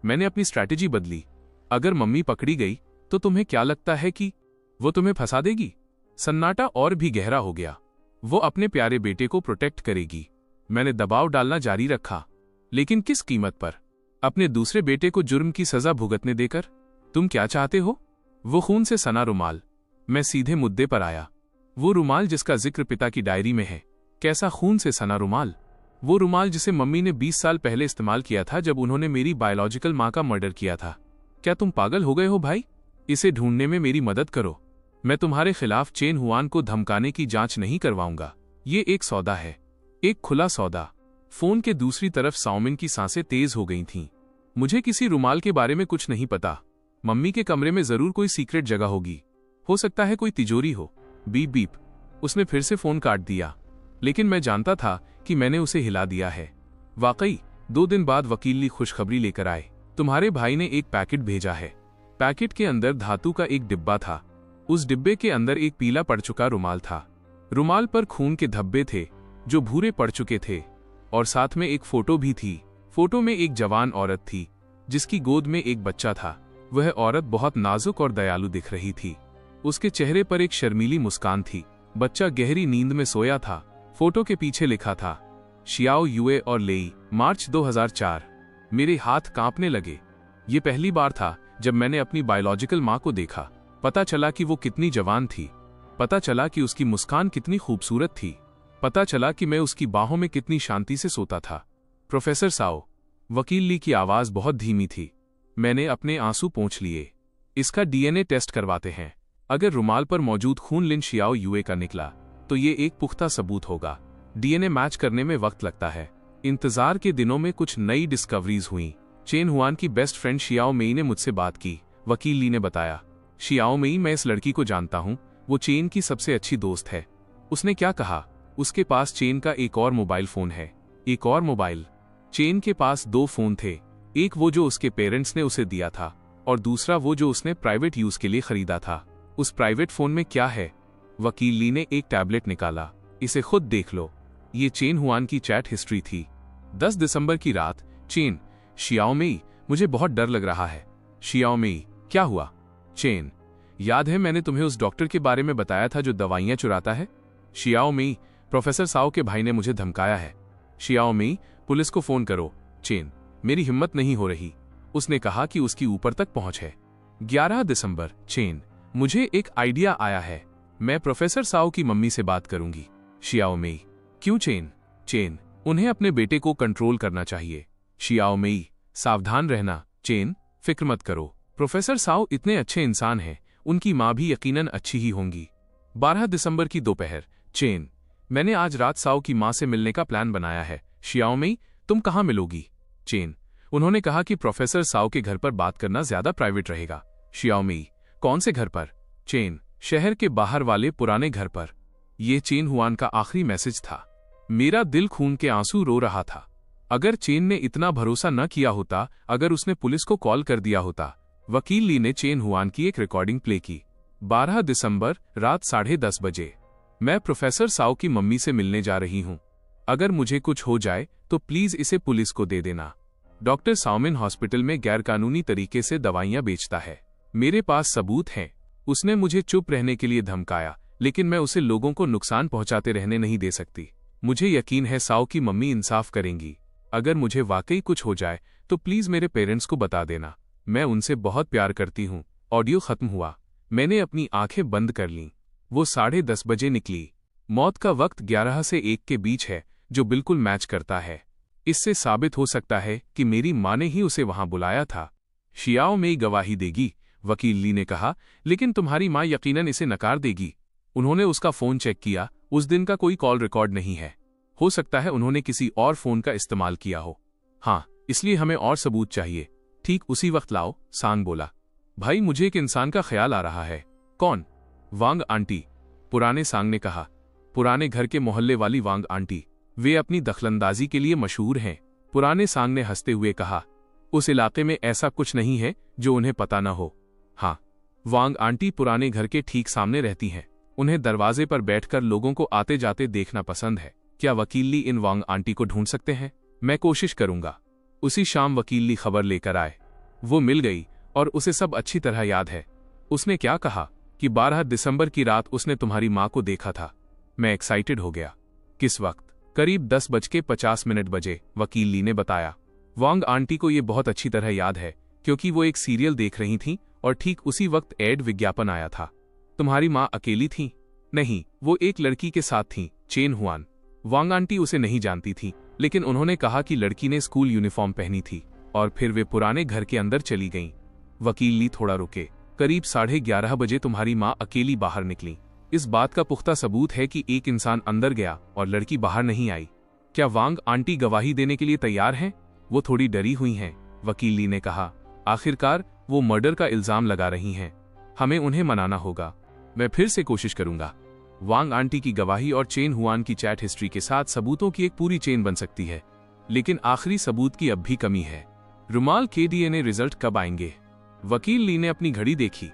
मैंने अपनी स्ट्रैटेजी बदली। अगर मम्मी पकड़ी गई तो तुम्हें क्या लगता है कि वो तुम्हें फंसा देगी? सन्नाटा और भी गहरा हो गया। वो अपने प्यारे बेटे को प्रोटेक्ट करेगी। मैंने दबाव डालना जारी रखा। लेकिन किस कीमत पर? अपने दूसरे बेटे को जुर्म की सजा भुगतने देकर? तुम क्या चाहते हो? वो खून से सना रुमाल। मैं सीधे मुद्दे पर आया। वो रुमाल जिसका जिक्र पिता की डायरी में है। कैसा खून से सना रुमाल? वो रुमाल जिसे मम्मी ने 20 साल पहले इस्तेमाल किया था जब उन्होंने मेरी बायोलॉजिकल मां का मर्डर किया था। क्या तुम पागल हो गए हो भाई? इसे ढूंढने में मेरी मदद करो। मैं तुम्हारे खिलाफ चेन हुआन को धमकाने की जांच नहीं करवाऊंगा। ये एक सौदा है, एक खुला सौदा। फोन के दूसरी तरफ साउमिन की सांसें तेज हो गई थीं। मुझे किसी रुमाल के बारे में कुछ नहीं पता। मम्मी के कमरे में जरूर कोई सीक्रेट जगह होगी। हो सकता है कोई तिजोरी हो। Beep beep. उसने फिर से फोन काट दिया। लेकिन मैं जानता था कि मैंने उसे हिला दिया है। वाकई 2 दिन बाद वकील ली खुशखबरी लेकर आए। तुम्हारे भाई ने एक पैकेट भेजा है। पैकेट के अंदर धातु का एक डिब्बा था। उस डिब्बे के अंदर एक पीला पड़ चुका रुमाल था। रुमाल पर खून के धब्बे थे जो भूरे पड़ चुके थे। और साथ में एक फोटो भी थी। फोटो में एक जवान औरत थी जिसकी गोद में एक बच्चा था। वह औरत बहुत नाजुक और दयालु दिख रही थी। उसके चेहरे पर एक शर्मीली मुस्कान थी। बच्चा गहरी नींद में सोया था। फोटो के पीछे लिखा था, शियाओ युए और लेई, मार्च 2004। मेरे हाथ कांपने लगे। ये पहली बार था जब मैंने अपनी बायोलॉजिकल मां को देखा। पता चला कि वो कितनी जवान थी। पता चला कि उसकी मुस्कान कितनी खूबसूरत थी। पता चला कि मैं उसकी बाहों में कितनी शांति से सोता था। प्रोफेसर साओ, वकील ली की आवाज बहुत धीमी थी। मैंने अपने आंसू पोंछ लिए। इसका डीएनए टेस्ट करवाते हैं। अगर रुमाल पर मौजूद खून लिन शियाओ युए का निकला तो ये एक पुख्ता सबूत होगा। डीएनए मैच करने में वक्त लगता है। इंतजार के दिनों में कुछ नई डिस्कवरीज हुई। चेन हुआन की बेस्ट फ्रेंड शियाओ मेई ने मुझसे बात की। वकील ली ने बताया, शियाओ मेई, मैं इस लड़की को जानता हूं। वो चेन की सबसे अच्छी दोस्त है। उसने क्या कहा? उसके पास चेन का एक और मोबाइल फोन है। एक और मोबाइल? चेन के पास 2 फोन थे। एक वो जो उसके पेरेंट्स ने उसे दिया था और दूसरा वो जो उसने प्राइवेट यूज के लिए खरीदा था। उस प्राइवेट फोन में क्या है? वकील ली ने एक टैबलेट निकाला। इसे खुद देख लो। ये चेन हुआन की चैट हिस्ट्री थी। 10 दिसंबर की रात। चेन, शियाओ मेई, मुझे बहुत डर लग रहा है। शियाओ मेई, क्या हुआ? चेन, याद है मैंने तुम्हें उस डॉक्टर के बारे में बताया था जो दवाइयां चुराता है? शियाओ मेई, प्रोफेसर साओ के भाई ने मुझे धमकाया है। शियाओ मेई, पुलिस को फोन करो। चेन, मेरी हिम्मत नहीं हो रही। उसने कहा कि उसकी ऊपर तक पहुंच है। 11 दिसंबर। चेन, मुझे एक आइडिया आया है। मैं प्रोफेसर साओ की मम्मी से बात करूंगी। शियाओ मेई, क्यों चेन? चेन, उन्हें अपने बेटे को कंट्रोल करना चाहिए। शियाओ मेई, सावधान रहना। चेन, फिक्र मत करो। प्रोफेसर साओ इतने अच्छे इंसान हैं, उनकी मां भी यकीनन अच्छी ही होंगी। 12 दिसंबर की दोपहर। चेन, मैंने आज रात साओ की मां से मिलने का प्लान बनाया है। शियाओ मेई, तुम कहां मिलोगी? चेन, उन्होंने कहा कि प्रोफेसर साओ के घर पर बात करना ज्यादा प्राइवेट रहेगा। शियाओ मेई, कौन से घर पर? चेन, शहर के बाहर वाले पुराने घर पर। यह चेन हुआन का आखिरी मैसेज था। मेरा दिल खून के आंसू रो रहा था। अगर चेन ने इतना भरोसा न किया होता, अगर उसने पुलिस को कॉल कर दिया होता। वकील ली ने चेन हुआन की एक रिकॉर्डिंग प्ले की। 12 दिसंबर रात 10:30 बजे। मैं प्रोफेसर साओ की मम्मी से मिलने जा रही हूं। अगर मुझे कुछ हो जाए तो प्लीज इसे पुलिस को दे देना। डॉक्टर साओमिन हॉस्पिटल में गैरकानूनी तरीके से दवाइयां बेचता है। मेरे पास सबूत हैं। उसने मुझे चुप रहने के लिए धमकाया, लेकिन मैं उसे लोगों को नुकसान पहुंचाते रहने नहीं दे सकती। मुझे यकीन है साओ की मम्मी इंसाफ करेंगी। अगर मुझे वाकई कुछ हो जाए तो प्लीज मेरे पेरेंट्स को बता देना। मैं उनसे बहुत प्यार करती हूँ। ऑडियो खत्म हुआ। मैंने अपनी आंखें बंद कर लीं। वो 10:30 बजे निकली। मौत का वक्त 11 से 1 के बीच है, जो बिल्कुल मैच करता है। इससे साबित हो सकता है कि मेरी माँ ने ही उसे वहां बुलाया था। शियाओ मेई गवाही देगी, वकील ली ने कहा, लेकिन तुम्हारी माँ यकीनन इसे नकार देगी। उन्होंने उसका फोन चेक किया, उस दिन का कोई कॉल रिकॉर्ड नहीं है। हो सकता है उन्होंने किसी और फोन का इस्तेमाल किया हो। हाँ, इसलिए हमें और सबूत चाहिए। ठीक उसी वक्त लाओ, सांग बोला। भाई, मुझे एक इंसान का ख्याल आ रहा है। कौन? वांग आंटी, पुराने सांग ने कहा। पुराने घर के मोहल्ले वाली वांग आंटी। वे अपनी दखलंदाजी के लिए मशहूर हैं। पुराने सांग ने हंसते हुए कहा। उस इलाके में ऐसा कुछ नहीं है जो उन्हें पता न हो। हाँ, वांग आंटी पुराने घर के ठीक सामने रहती हैं। उन्हें दरवाजे पर बैठकर लोगों को आते जाते देखना पसंद है। क्या वकील ली इन वांग आंटी को ढूंढ सकते हैं? मैं कोशिश करूंगा। उसी शाम वकील ली खबर लेकर आए। वो मिल गई और उसे सब अच्छी तरह याद है। उसने क्या कहा कि 12 दिसंबर की रात उसने तुम्हारी माँ को देखा था। मैं एक्साइटेड हो गया। किस वक्त? करीब 10:50 बजे, वकील ली ने बताया। वांग आंटी को ये बहुत अच्छी तरह याद है, क्योंकि वो एक सीरियल देख रही थीं और ठीक उसी वक्त एड विज्ञापन आया था। तुम्हारी माँ अकेली थी? नहीं, वो एक लड़की के साथ थी, चेन हुआन। वांग आंटी उसे नहीं जानती थी, लेकिन उन्होंने कहा कि लड़की ने स्कूल यूनिफॉर्म पहनी थी और फिर वे पुराने घर के अंदर चली गईं। वकील ली थोड़ा रुके। करीब 11:30 बजे तुम्हारी माँ अकेली बाहर निकली। इस बात का पुख्ता सबूत है कि एक इंसान अंदर गया और लड़की बाहर नहीं आई। क्या वांग आंटी गवाही देने के लिए तैयार हैं? वो थोड़ी डरी हुई हैं, वकील ली ने कहा। आखिरकार वो मर्डर का इल्जाम लगा रही हैं। हमें उन्हें मनाना होगा। मैं फिर से कोशिश करूंगा। वांग आंटी की गवाही और चेन हुआन की चैट हिस्ट्री के साथ सबूतों की एक पूरी चेन बन सकती है, लेकिन आखिरी सबूत की अब भी कमी है। रुमाल के डीएनए रिजल्ट कब आएंगे? वकील ली ने अपनी घड़ी देखी।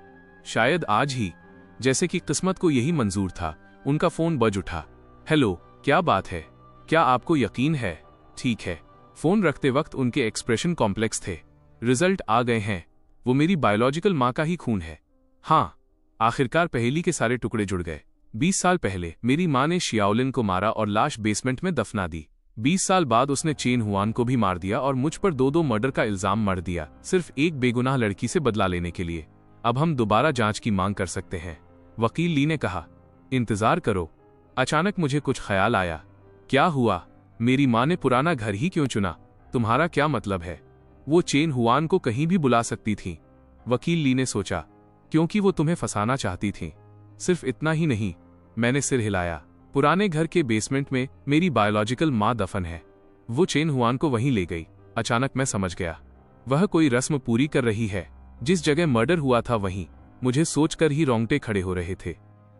शायद आज ही, जैसे कि किस्मत को यही मंजूर था। उनका फोन बज उठा। हेलो, क्या बात है? क्या आपको यकीन है? ठीक है। फोन रखते वक्त उनके एक्सप्रेशन कॉम्प्लेक्स थे। रिजल्ट आ गए हैं। वो मेरी बायोलॉजिकल माँ का ही खून है। हाँ, आखिरकार पहेली के सारे टुकड़े जुड़ गए। 20 साल पहले मेरी माँ ने शियाओलिन को मारा और लाश बेसमेंट में दफना दी। 20 साल बाद उसने चेन हुआन को भी मार दिया और मुझ पर 2 मर्डर का इल्जाम मढ़ दिया, सिर्फ एक बेगुनाह लड़की से बदला लेने के लिए। अब हम दोबारा जांच की मांग कर सकते हैं, वकील ली ने कहा। इंतजार करो। अचानक मुझे कुछ ख्याल आया। क्या हुआ? मेरी माँ ने पुराना घर ही क्यों चुना? तुम्हारा क्या मतलब है? वो चेन हुआन को कहीं भी बुला सकती थी, वकील ली ने सोचा, क्योंकि वो तुम्हें फंसाना चाहती थी। सिर्फ इतना ही नहीं, मैंने सिर हिलाया। पुराने घर के बेसमेंट में मेरी बायोलॉजिकल माँ दफन है। वो चेन हुआन को वहीं ले गई। अचानक मैं समझ गया, वह कोई रस्म पूरी कर रही है। जिस जगह मर्डर हुआ था वहीं। मुझे सोचकर ही रोंगटे खड़े हो रहे थे।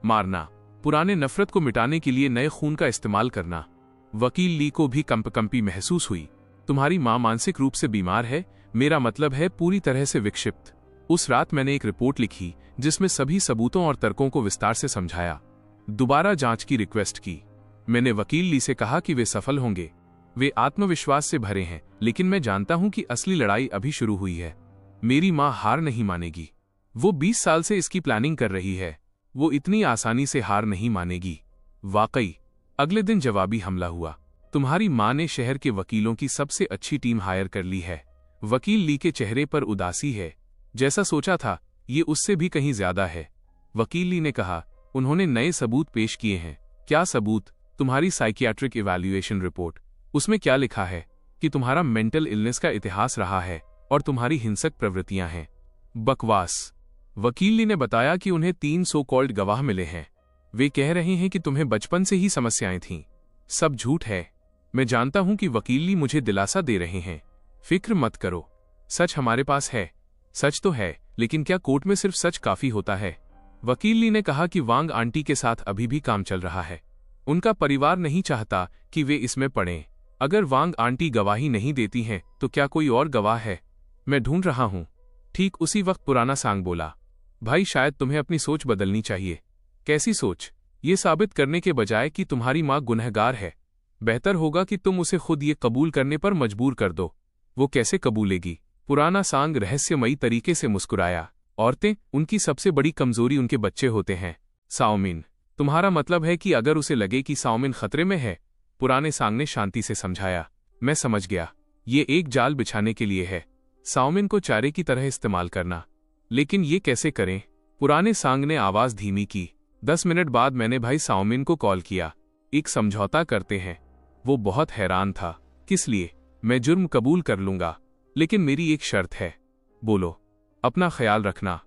मारना, पुराने नफरत को मिटाने के लिए नए खून का इस्तेमाल करना। वकील ली को भी कंपकंपी महसूस हुई। तुम्हारी माँ मानसिक रूप से बीमार है, मेरा मतलब है पूरी तरह से विक्षिप्त। उस रात मैंने एक रिपोर्ट लिखी जिसमें सभी सबूतों और तर्कों को विस्तार से समझाया। दोबारा जांच की रिक्वेस्ट की। मैंने वकील ली से कहा कि वे सफल होंगे। वे आत्मविश्वास से भरे हैं, लेकिन मैं जानता हूं कि असली लड़ाई अभी शुरू हुई है। मेरी माँ हार नहीं मानेगी। वो 20 साल से इसकी प्लानिंग कर रही है। वो इतनी आसानी से हार नहीं मानेगी। वाकई, अगले दिन जवाबी हमला हुआ। तुम्हारी माँ ने शहर के वकीलों की सबसे अच्छी टीम हायर कर ली है। वकील ली के चेहरे पर उदासी है। जैसा सोचा था, ये उससे भी कहीं ज्यादा है, वकील ली ने कहा। उन्होंने नए सबूत पेश किए हैं। क्या सबूत? तुम्हारी साइकियाट्रिक इवैल्यूएशन रिपोर्ट। उसमें क्या लिखा है कि तुम्हारा मेंटल इलनेस का इतिहास रहा है और तुम्हारी हिंसक प्रवृत्तियां हैं। बकवास। वकील ली ने बताया कि उन्हें 3 सो कॉल्ड गवाह मिले हैं। वे कह रहे हैं कि तुम्हें बचपन से ही समस्याएं थीं। सब झूठ है। मैं जानता हूं कि वकील ली मुझे दिलासा दे रहे हैं। फिक्र मत करो, सच हमारे पास है। सच तो है, लेकिन क्या कोर्ट में सिर्फ सच काफी होता है? वकील ली ने कहा कि वांग आंटी के साथ अभी भी काम चल रहा है। उनका परिवार नहीं चाहता कि वे इसमें पड़ें। अगर वांग आंटी गवाही नहीं देती हैं तो क्या कोई और गवाह है? मैं ढूंढ रहा हूं। ठीक उसी वक्त पुराना सांग बोला। भाई, शायद तुम्हें अपनी सोच बदलनी चाहिए। कैसी सोच? ये साबित करने के बजाय कि तुम्हारी माँ गुनहगार है, बेहतर होगा कि तुम उसे खुद ये कबूल करने पर मजबूर कर दो। वो कैसे कबूलेगी? पुराना सांग रहस्यमयी तरीके से मुस्कुराया औरतें, उनकी सबसे बड़ी कमजोरी उनके बच्चे होते हैं। साओमिन, तुम्हारा मतलब है कि अगर उसे लगे कि साओमिन खतरे में है? पुराने सांग ने शांति से समझाया। मैं समझ गया, ये एक जाल बिछाने के लिए है, साओमिन को चारे की तरह इस्तेमाल करना। लेकिन ये कैसे करें? पुराने सांग ने आवाज धीमी की। 10 मिनट बाद मैंने भाई साओमिन को कॉल किया। एक समझौता करते हैं। वो बहुत हैरान था। किस लिए? मैं जुर्म कबूल कर लूंगा, लेकिन मेरी एक शर्त है। बोलो। अपना ख्याल रखना,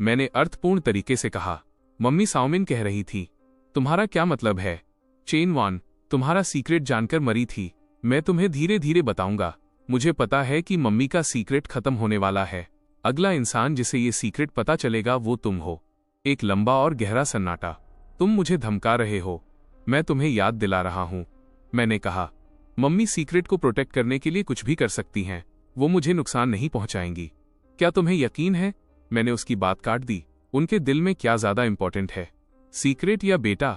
मैंने अर्थपूर्ण तरीके से कहा। मम्मी, साओमिन कह रही थी। तुम्हारा क्या मतलब है? चेन वन, तुम्हारा सीक्रेट जानकर मरी थी। मैं तुम्हें धीरे धीरे बताऊंगा। मुझे पता है कि मम्मी का सीक्रेट खत्म होने वाला है। अगला इंसान जिसे ये सीक्रेट पता चलेगा वो तुम हो। एक लंबा और गहरा सन्नाटा। तुम मुझे धमका रहे हो? मैं तुम्हें याद दिला रहा हूं, मैंने कहा। मम्मी सीक्रेट को प्रोटेक्ट करने के लिए कुछ भी कर सकती हैं। वो मुझे नुकसान नहीं पहुंचाएंगी। क्या तुम्हें यकीन है? मैंने उसकी बात काट दी। उनके दिल में क्या ज्यादा इंपॉर्टेंट है, सीक्रेट या बेटा?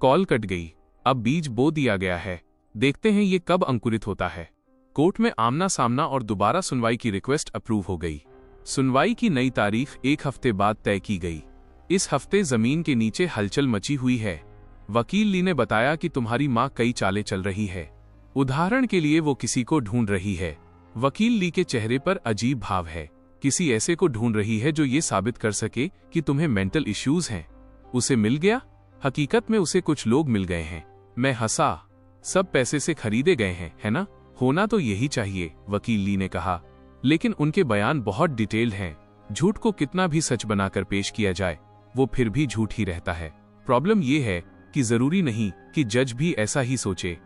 कॉल कट गई। अब बीज बो दिया गया है। देखते हैं ये कब अंकुरित होता है। कोर्ट में आमना सामना और दोबारा सुनवाई की रिक्वेस्ट अप्रूव हो गई। सुनवाई की नई तारीख 1 हफ्ते बाद तय की गई। इस हफ्ते जमीन के नीचे हलचल मची हुई है। वकील ली ने बताया कि तुम्हारी मां कई चालें चल रही है। उदाहरण के लिए वो किसी को ढूंढ रही है। वकील ली के चेहरे पर अजीब भाव है। किसी ऐसे को ढूंढ रही है जो ये साबित कर सके कि तुम्हें मेंटल इश्यूज हैं। उसे मिल गया? हकीकत में उसे कुछ लोग मिल गए हैं। मैं हंसा। सब पैसे से खरीदे गए हैं, है ना? होना तो यही चाहिए, वकील ली ने कहा। लेकिन उनके बयान बहुत डिटेल्ड हैं। झूठ को कितना भी सच बनाकर पेश किया जाए, वो फिर भी झूठ ही रहता है। प्रॉब्लम ये है कि जरूरी नहीं कि जज भी ऐसा ही सोचे।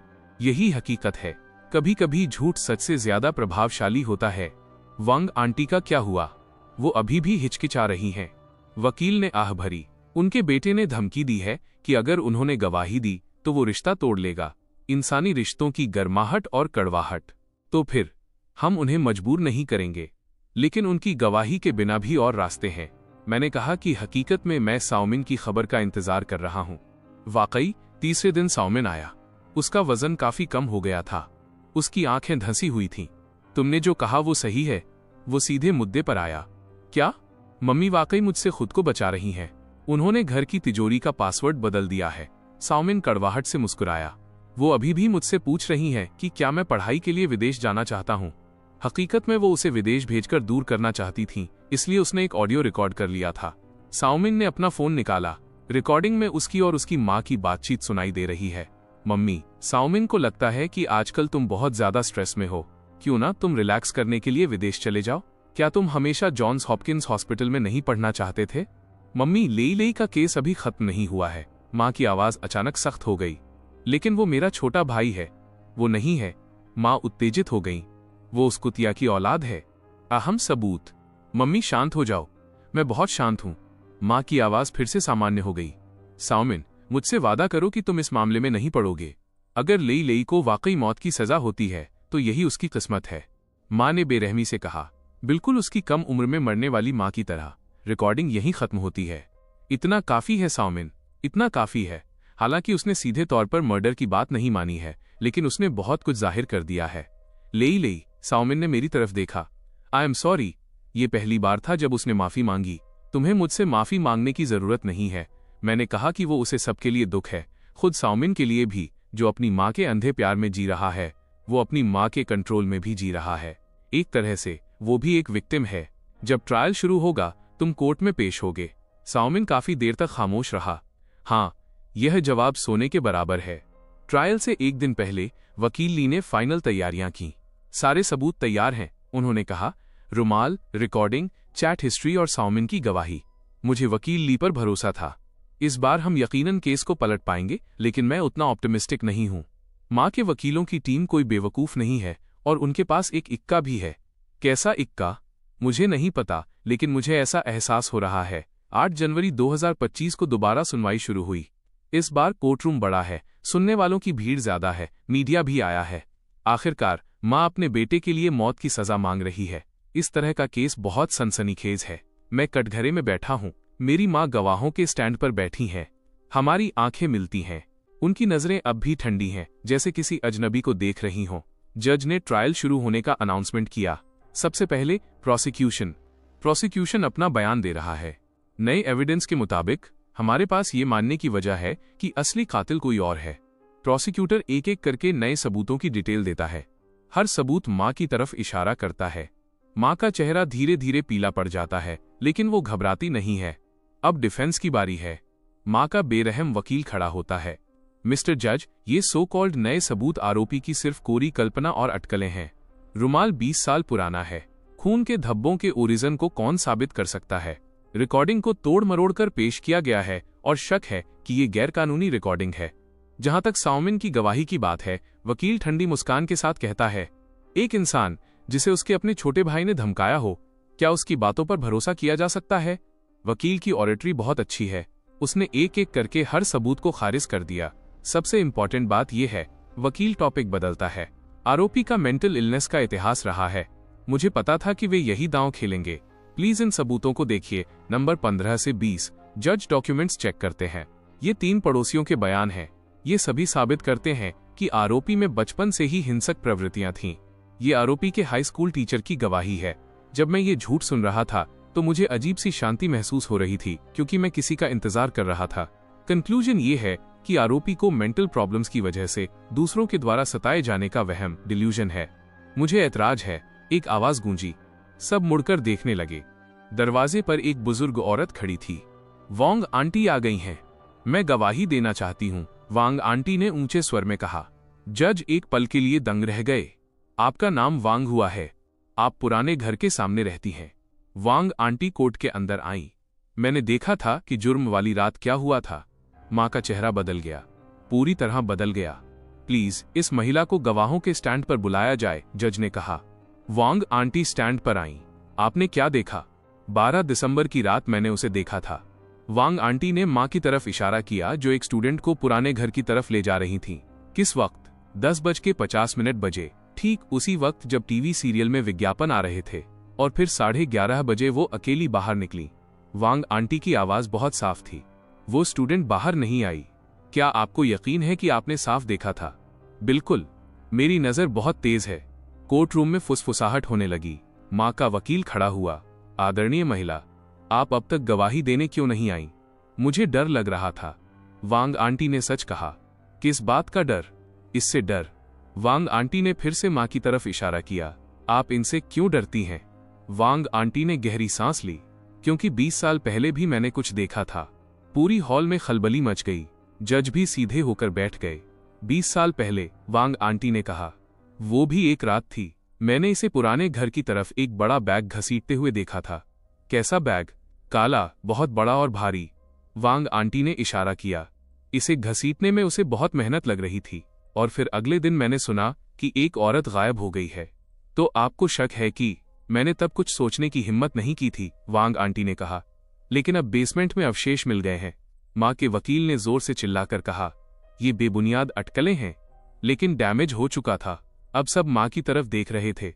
यही हकीकत है। कभी कभी झूठ सच से ज्यादा प्रभावशाली होता है। वांग आंटी का क्या हुआ? वो अभी भी हिचकिचा रही हैं। वकील ने आह भरी। उनके बेटे ने धमकी दी है कि अगर उन्होंने गवाही दी तो वो रिश्ता तोड़ लेगा। इंसानी रिश्तों की गर्माहट और कड़वाहट। तो फिर हम उन्हें मजबूर नहीं करेंगे, लेकिन उनकी गवाही के बिना भी और रास्ते हैं। मैंने कहा कि हकीकत में मैं साओमिन की खबर का इंतजार कर रहा हूं। वाकई तीसरे दिन साओमिन आया। उसका वजन काफी कम हो गया था। उसकी आंखें धंसी हुई थीं। तुमने जो कहा वो सही है। वो सीधे मुद्दे पर आया। क्या? मम्मी वाकई मुझसे खुद को बचा रही हैं। उन्होंने घर की तिजोरी का पासवर्ड बदल दिया है। साओमिन कड़वाहट से मुस्कुराया। वो अभी भी मुझसे पूछ रही हैं कि क्या मैं पढ़ाई के लिए विदेश जाना चाहता हूँ। हकीकत में वो उसे विदेश भेजकर दूर करना चाहती थीं, इसलिए उसने एक ऑडियो रिकॉर्ड कर लिया था। साओमिन ने अपना फोन निकाला। रिकॉर्डिंग में उसकी और उसकी माँ की बातचीत सुनाई दे रही है। मम्मी, साओमिन को लगता है कि आजकल तुम बहुत ज्यादा स्ट्रेस में हो। क्यों ना तुम रिलैक्स करने के लिए विदेश चले जाओ? क्या तुम हमेशा जॉन्स हॉपकिंस हॉस्पिटल में नहीं पढ़ना चाहते थे? मम्मी, लेई का केस अभी खत्म नहीं हुआ है। माँ की आवाज अचानक सख्त हो गई। लेकिन वो मेरा छोटा भाई है। वो नहीं है। माँ उत्तेजित हो गई। वो उस कुतिया की औलाद है। अहम सबूत। मम्मी शांत हो जाओ। मैं बहुत शांत हूं। माँ की आवाज फिर से सामान्य हो गई। साओमिन, मुझसे वादा करो कि तुम इस मामले में नहीं पड़ोगे। अगर लेई को वाकई मौत की सजा होती है तो यही उसकी किस्मत है। माँ ने बेरहमी से कहा। बिल्कुल उसकी कम उम्र में मरने वाली माँ की तरह। रिकॉर्डिंग यहीं खत्म होती है। इतना काफी है साओमिन, इतना काफी है। हालांकि उसने सीधे तौर पर मर्डर की बात नहीं मानी है, लेकिन उसने बहुत कुछ जाहिर कर दिया है। लेई, साओमिन ने मेरी तरफ देखा। I am sorry. ये पहली बार था जब उसने माफी मांगी। तुम्हें मुझसे माफी मांगने की जरूरत नहीं है। मैंने कहा कि वो उसे सबके लिए दुख है, खुद साओमिन के लिए भी, जो अपनी माँ के अंधे प्यार में जी रहा है। वो अपनी माँ के कंट्रोल में भी जी रहा है। एक तरह से वो भी एक विक्टिम है। जब ट्रायल शुरू होगा तुम कोर्ट में पेश होगे। साओमिन काफी देर तक खामोश रहा। हाँ, यह जवाब सोने के बराबर है। ट्रायल से एक दिन पहले वकील ली ने फाइनल तैयारियां की। सारे सबूत तैयार हैं, उन्होंने कहा। रुमाल, रिकॉर्डिंग, चैट हिस्ट्री और साओमिन की गवाही। मुझे वकील ली पर भरोसा था। इस बार हम यकीनन केस को पलट पाएंगे, लेकिन मैं उतना ऑप्टिमिस्टिक नहीं हूं। माँ के वकीलों की टीम कोई बेवकूफ नहीं है और उनके पास एक इक्का भी है। कैसा इक्का? मुझे नहीं पता, लेकिन मुझे ऐसा एहसास हो रहा है। 8 जनवरी 2025 को दोबारा सुनवाई शुरू हुई। इस बार कोर्टरूम बड़ा है, सुनने वालों की भीड़ ज्यादा है, मीडिया भी आया है। आखिरकार माँ अपने बेटे के लिए मौत की सजा मांग रही है। इस तरह का केस बहुत सनसनीखेज है। मैं कटघरे में बैठा हूँ। मेरी माँ गवाहों के स्टैंड पर बैठी है। हमारी आंखें मिलती हैं। उनकी नजरें अब भी ठंडी हैं, जैसे किसी अजनबी को देख रही हों। जज ने ट्रायल शुरू होने का अनाउंसमेंट किया। सबसे पहले प्रोसिक्यूशन। प्रोसिक्यूशन अपना बयान दे रहा है। नए एविडेंस के मुताबिक हमारे पास ये मानने की वजह है कि असली कातिल कोई और है। प्रोसिक्यूटर एक एक करके नए सबूतों की डिटेल देता है। हर सबूत मां की तरफ इशारा करता है। मां का चेहरा धीरे धीरे पीला पड़ जाता है, लेकिन वो घबराती नहीं है। अब डिफेंस की बारी है। मां का बेरहम वकील खड़ा होता है। मिस्टर जज, ये सो कॉल्ड नए सबूत आरोपी की सिर्फ कोरी कल्पना और अटकलें हैं। रुमाल 20 साल पुराना है। खून के धब्बों के ओरिजिन को कौन साबित कर सकता है? रिकॉर्डिंग को तोड़ मरोड़ कर पेश किया गया है और शक है कि ये गैरकानूनी रिकॉर्डिंग है। जहां तक साओमिन की गवाही की बात है, वकील ठंडी मुस्कान के साथ कहता है, एक इंसान जिसे उसके अपने छोटे भाई ने धमकाया हो, क्या उसकी बातों पर भरोसा किया जा सकता है? वकील की ऑरेटरी बहुत अच्छी है। उसने एक एक करके हर सबूत को खारिज कर दिया। सबसे इंपॉर्टेंट बात यह है, वकील टॉपिक बदलता है। आरोपी का मेंटल इलनेस का इतिहास रहा है। मुझे पता था कि वे यही दांव खेलेंगे। प्लीज इन सबूतों को देखिए। नंबर 15 से 20। जज डॉक्यूमेंट्स चेक करते हैं। ये 3 पड़ोसियों के बयान हैं। ये सभी साबित करते हैं कि आरोपी में बचपन से ही हिंसक प्रवृत्तियां थीं। ये आरोपी के हाई स्कूल टीचर की गवाही है। जब मैं ये झूठ सुन रहा था तो मुझे अजीब सी शांति महसूस हो रही थी, क्योंकि मैं किसी का इंतजार कर रहा था। कंक्लूजन ये है कि आरोपी को मेंटल प्रॉब्लम्स की वजह से दूसरों के द्वारा सताए जाने का वहम, डिल्यूजन है। मुझे ऐतराज है। एक आवाज गूंजी। सब मुड़कर देखने लगे। दरवाजे पर एक बुजुर्ग औरत खड़ी थी। वांग आंटी आ गई हैं। मैं गवाही देना चाहती हूँ, वांग आंटी ने ऊंचे स्वर में कहा। जज एक पल के लिए दंग रह गए। आपका नाम वांग हुआ है। आप पुराने घर के सामने रहती हैं। वांग आंटी कोर्ट के अंदर आई। मैंने देखा था कि जुर्म वाली रात क्या हुआ था। मां का चेहरा बदल गया, पूरी तरह बदल गया। प्लीज इस महिला को गवाहों के स्टैंड पर बुलाया जाए, जज ने कहा। वांग आंटी स्टैंड पर आईं। आपने क्या देखा? 12 दिसंबर की रात मैंने उसे देखा था। वांग आंटी ने मां की तरफ इशारा किया, जो एक स्टूडेंट को पुराने घर की तरफ ले जा रही थी। किस वक्त? 10:50 बजे। ठीक उसी वक्त जब टीवी सीरियल में विज्ञापन आ रहे थे। और फिर 11:30 बजे वो अकेली बाहर निकली। वांग आंटी की आवाज बहुत साफ थी। वो स्टूडेंट बाहर नहीं आई। क्या आपको यकीन है कि आपने साफ देखा था? बिल्कुल, मेरी नजर बहुत तेज है। कोर्ट रूम में फुसफुसाहट होने लगी। मां का वकील खड़ा हुआ। आदरणीय महिला, आप अब तक गवाही देने क्यों नहीं आई? मुझे डर लग रहा था। वांग आंटी ने सच कहा। किस बात का डर? इससे डर। वांग आंटी ने फिर से मां की तरफ इशारा किया। आप इनसे क्यों डरती हैं? वांग आंटी ने गहरी सांस ली। क्योंकि 20 साल पहले भी मैंने कुछ देखा था। पूरी हॉल में खलबली मच गई। जज भी सीधे होकर बैठ गए। 20 साल पहले, वांग आंटी ने कहा। वो भी एक रात थी। मैंने इसे पुराने घर की तरफ एक बड़ा बैग घसीटते हुए देखा था। कैसा बैग? काला, बहुत बड़ा और भारी। वांग आंटी ने इशारा किया। इसे घसीटने में उसे बहुत मेहनत लग रही थी। और फिर अगले दिन मैंने सुना कि एक औरत गायब हो गई है। तो आपको शक है कि? मैंने तब कुछ सोचने की हिम्मत नहीं की थी, वांग आंटी ने कहा। लेकिन अब बेसमेंट में अवशेष मिल गए हैं। मां के वकील ने जोर से चिल्लाकर कहा। ये बेबुनियाद अटकलें हैं। लेकिन डैमेज हो चुका था। अब सब मां की तरफ देख रहे थे।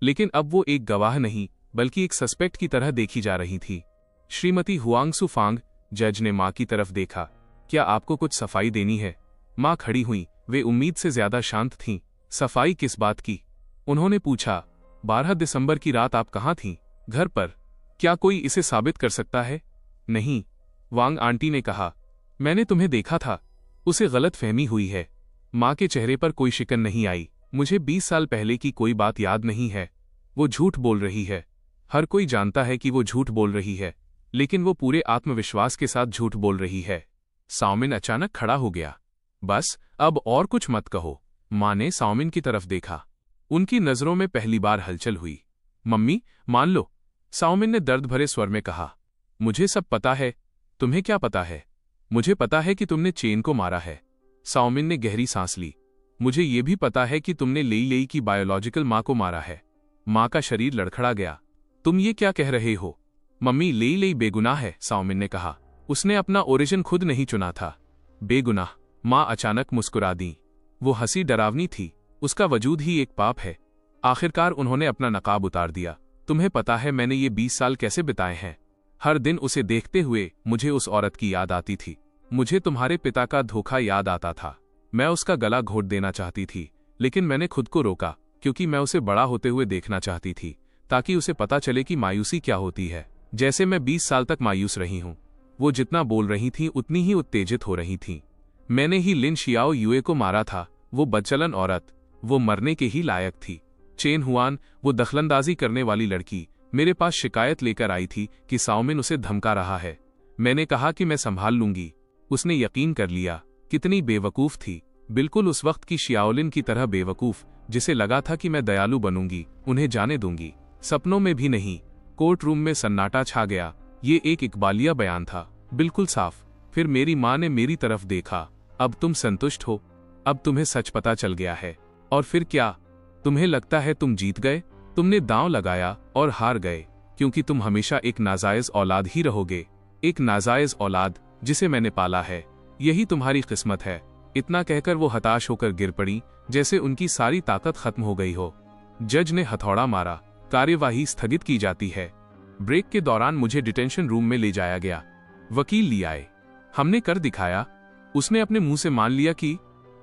लेकिन अब वो एक गवाह नहीं, बल्कि एक सस्पेक्ट की तरह देखी जा रही थी। श्रीमती हुआंगसु फांग, जज ने मां की तरफ देखा। क्या आपको कुछ सफाई देनी है? मां खड़ी हुई। वे उम्मीद से ज्यादा शांत थीं। सफाई किस बात की? उन्होंने पूछा। 12 दिसंबर की रात आप कहाँ थीं? घर पर। क्या कोई इसे साबित कर सकता है? नहीं, वांग आंटी ने कहा। मैंने तुम्हें देखा था। उसे गलत फहमी हुई है। मां के चेहरे पर कोई शिकन नहीं आई। मुझे 20 साल पहले की कोई बात याद नहीं है। वो झूठ बोल रही है। हर कोई जानता है कि वो झूठ बोल रही है, लेकिन वो पूरे आत्मविश्वास के साथ झूठ बोल रही है। साओमिन अचानक खड़ा हो गया। बस, अब और कुछ मत कहो। मां ने साओमिन की तरफ देखा। उनकी नजरों में पहली बार हलचल हुई। मम्मी, मान लो, साओमिन ने दर्द भरे स्वर में कहा। मुझे सब पता है। तुम्हें क्या पता है? मुझे पता है कि तुमने चेन को मारा है। साओमिन ने गहरी सांस ली। मुझे ये भी पता है कि तुमने लेई की बायोलॉजिकल मां को मारा है। मां का शरीर लड़खड़ा गया। तुम ये क्या कह रहे हो? मम्मी, लेई बेगुनाह है, साओमिन ने कहा। उसने अपना ओरिजिन खुद नहीं चुना था। बेगुनाह? मां अचानक मुस्कुरा दी। वो हंसी डरावनी थी। उसका वजूद ही एक पाप है। आखिरकार उन्होंने अपना नकाब उतार दिया। तुम्हें पता है मैंने ये 20 साल कैसे बिताए हैं? हर दिन उसे देखते हुए मुझे उस औरत की याद आती थी। मुझे तुम्हारे पिता का धोखा याद आता था। मैं उसका गला घोट देना चाहती थी, लेकिन मैंने खुद को रोका, क्योंकि मैं उसे बड़ा होते हुए देखना चाहती थी, ताकि उसे पता चले कि मायूसी क्या होती है। जैसे मैं 20 साल तक मायूस रही हूं। वो जितना बोल रही थी उतनी ही उत्तेजित हो रही थी। मैंने ही लिन शियाओ युए को मारा था। वो बदचलन औरत, वो मरने के ही लायक थी। चेन हुआन, वो दखलंदाजी करने वाली लड़की, मेरे पास शिकायत लेकर आई थी कि साओमिन उसे धमका रहा है। मैंने कहा कि मैं संभाल लूंगी। उसने यकीन कर लिया। कितनी बेवकूफ थी, बिल्कुल उस वक्त की शियाओलिन की तरह बेवकूफ, जिसे लगा था कि मैं दयालु बनूंगी, उन्हें जाने दूंगी। सपनों में भी नहीं। कोर्ट रूम में सन्नाटा छा गया। ये एक इकबालिया बयान था, बिल्कुल साफ। फिर मेरी माँ ने मेरी तरफ देखा। अब तुम संतुष्ट हो? अब तुम्हें सच पता चल गया है। और फिर क्या? तुम्हें लगता है तुम जीत गए? तुमने दांव लगाया और हार गए, क्योंकि तुम हमेशा एक नाजायज औलाद ही रहोगे। एक नाजायज औलाद जिसे मैंने पाला है। यही तुम्हारी किस्मत है। इतना कहकर वो हताश होकर गिर पड़ी, जैसे उनकी सारी ताकत खत्म हो गई हो। जज ने हथौड़ा मारा। कार्यवाही स्थगित की जाती है। ब्रेक के दौरान मुझे डिटेंशन रूम में ले जाया गया। वकील ले आए। हमने कर दिखाया। उसने अपने मुंह से मान लिया कि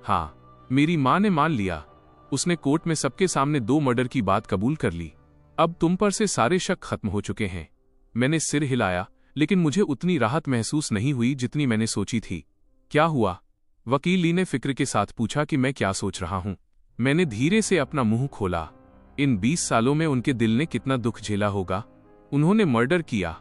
हाँ, मेरी मां ने मान लिया। उसने कोर्ट में सबके सामने 2 मर्डर की बात कबूल कर ली। अब तुम पर से सारे शक खत्म हो चुके हैं। मैंने सिर हिलाया, लेकिन मुझे उतनी राहत महसूस नहीं हुई जितनी मैंने सोची थी। क्या हुआ? वकील ली ने फिक्र के साथ पूछा कि मैं क्या सोच रहा हूं। मैंने धीरे से अपना मुंह खोला। इन 20 सालों में उनके दिल ने कितना दुख झेला होगा। उन्होंने मर्डर किया।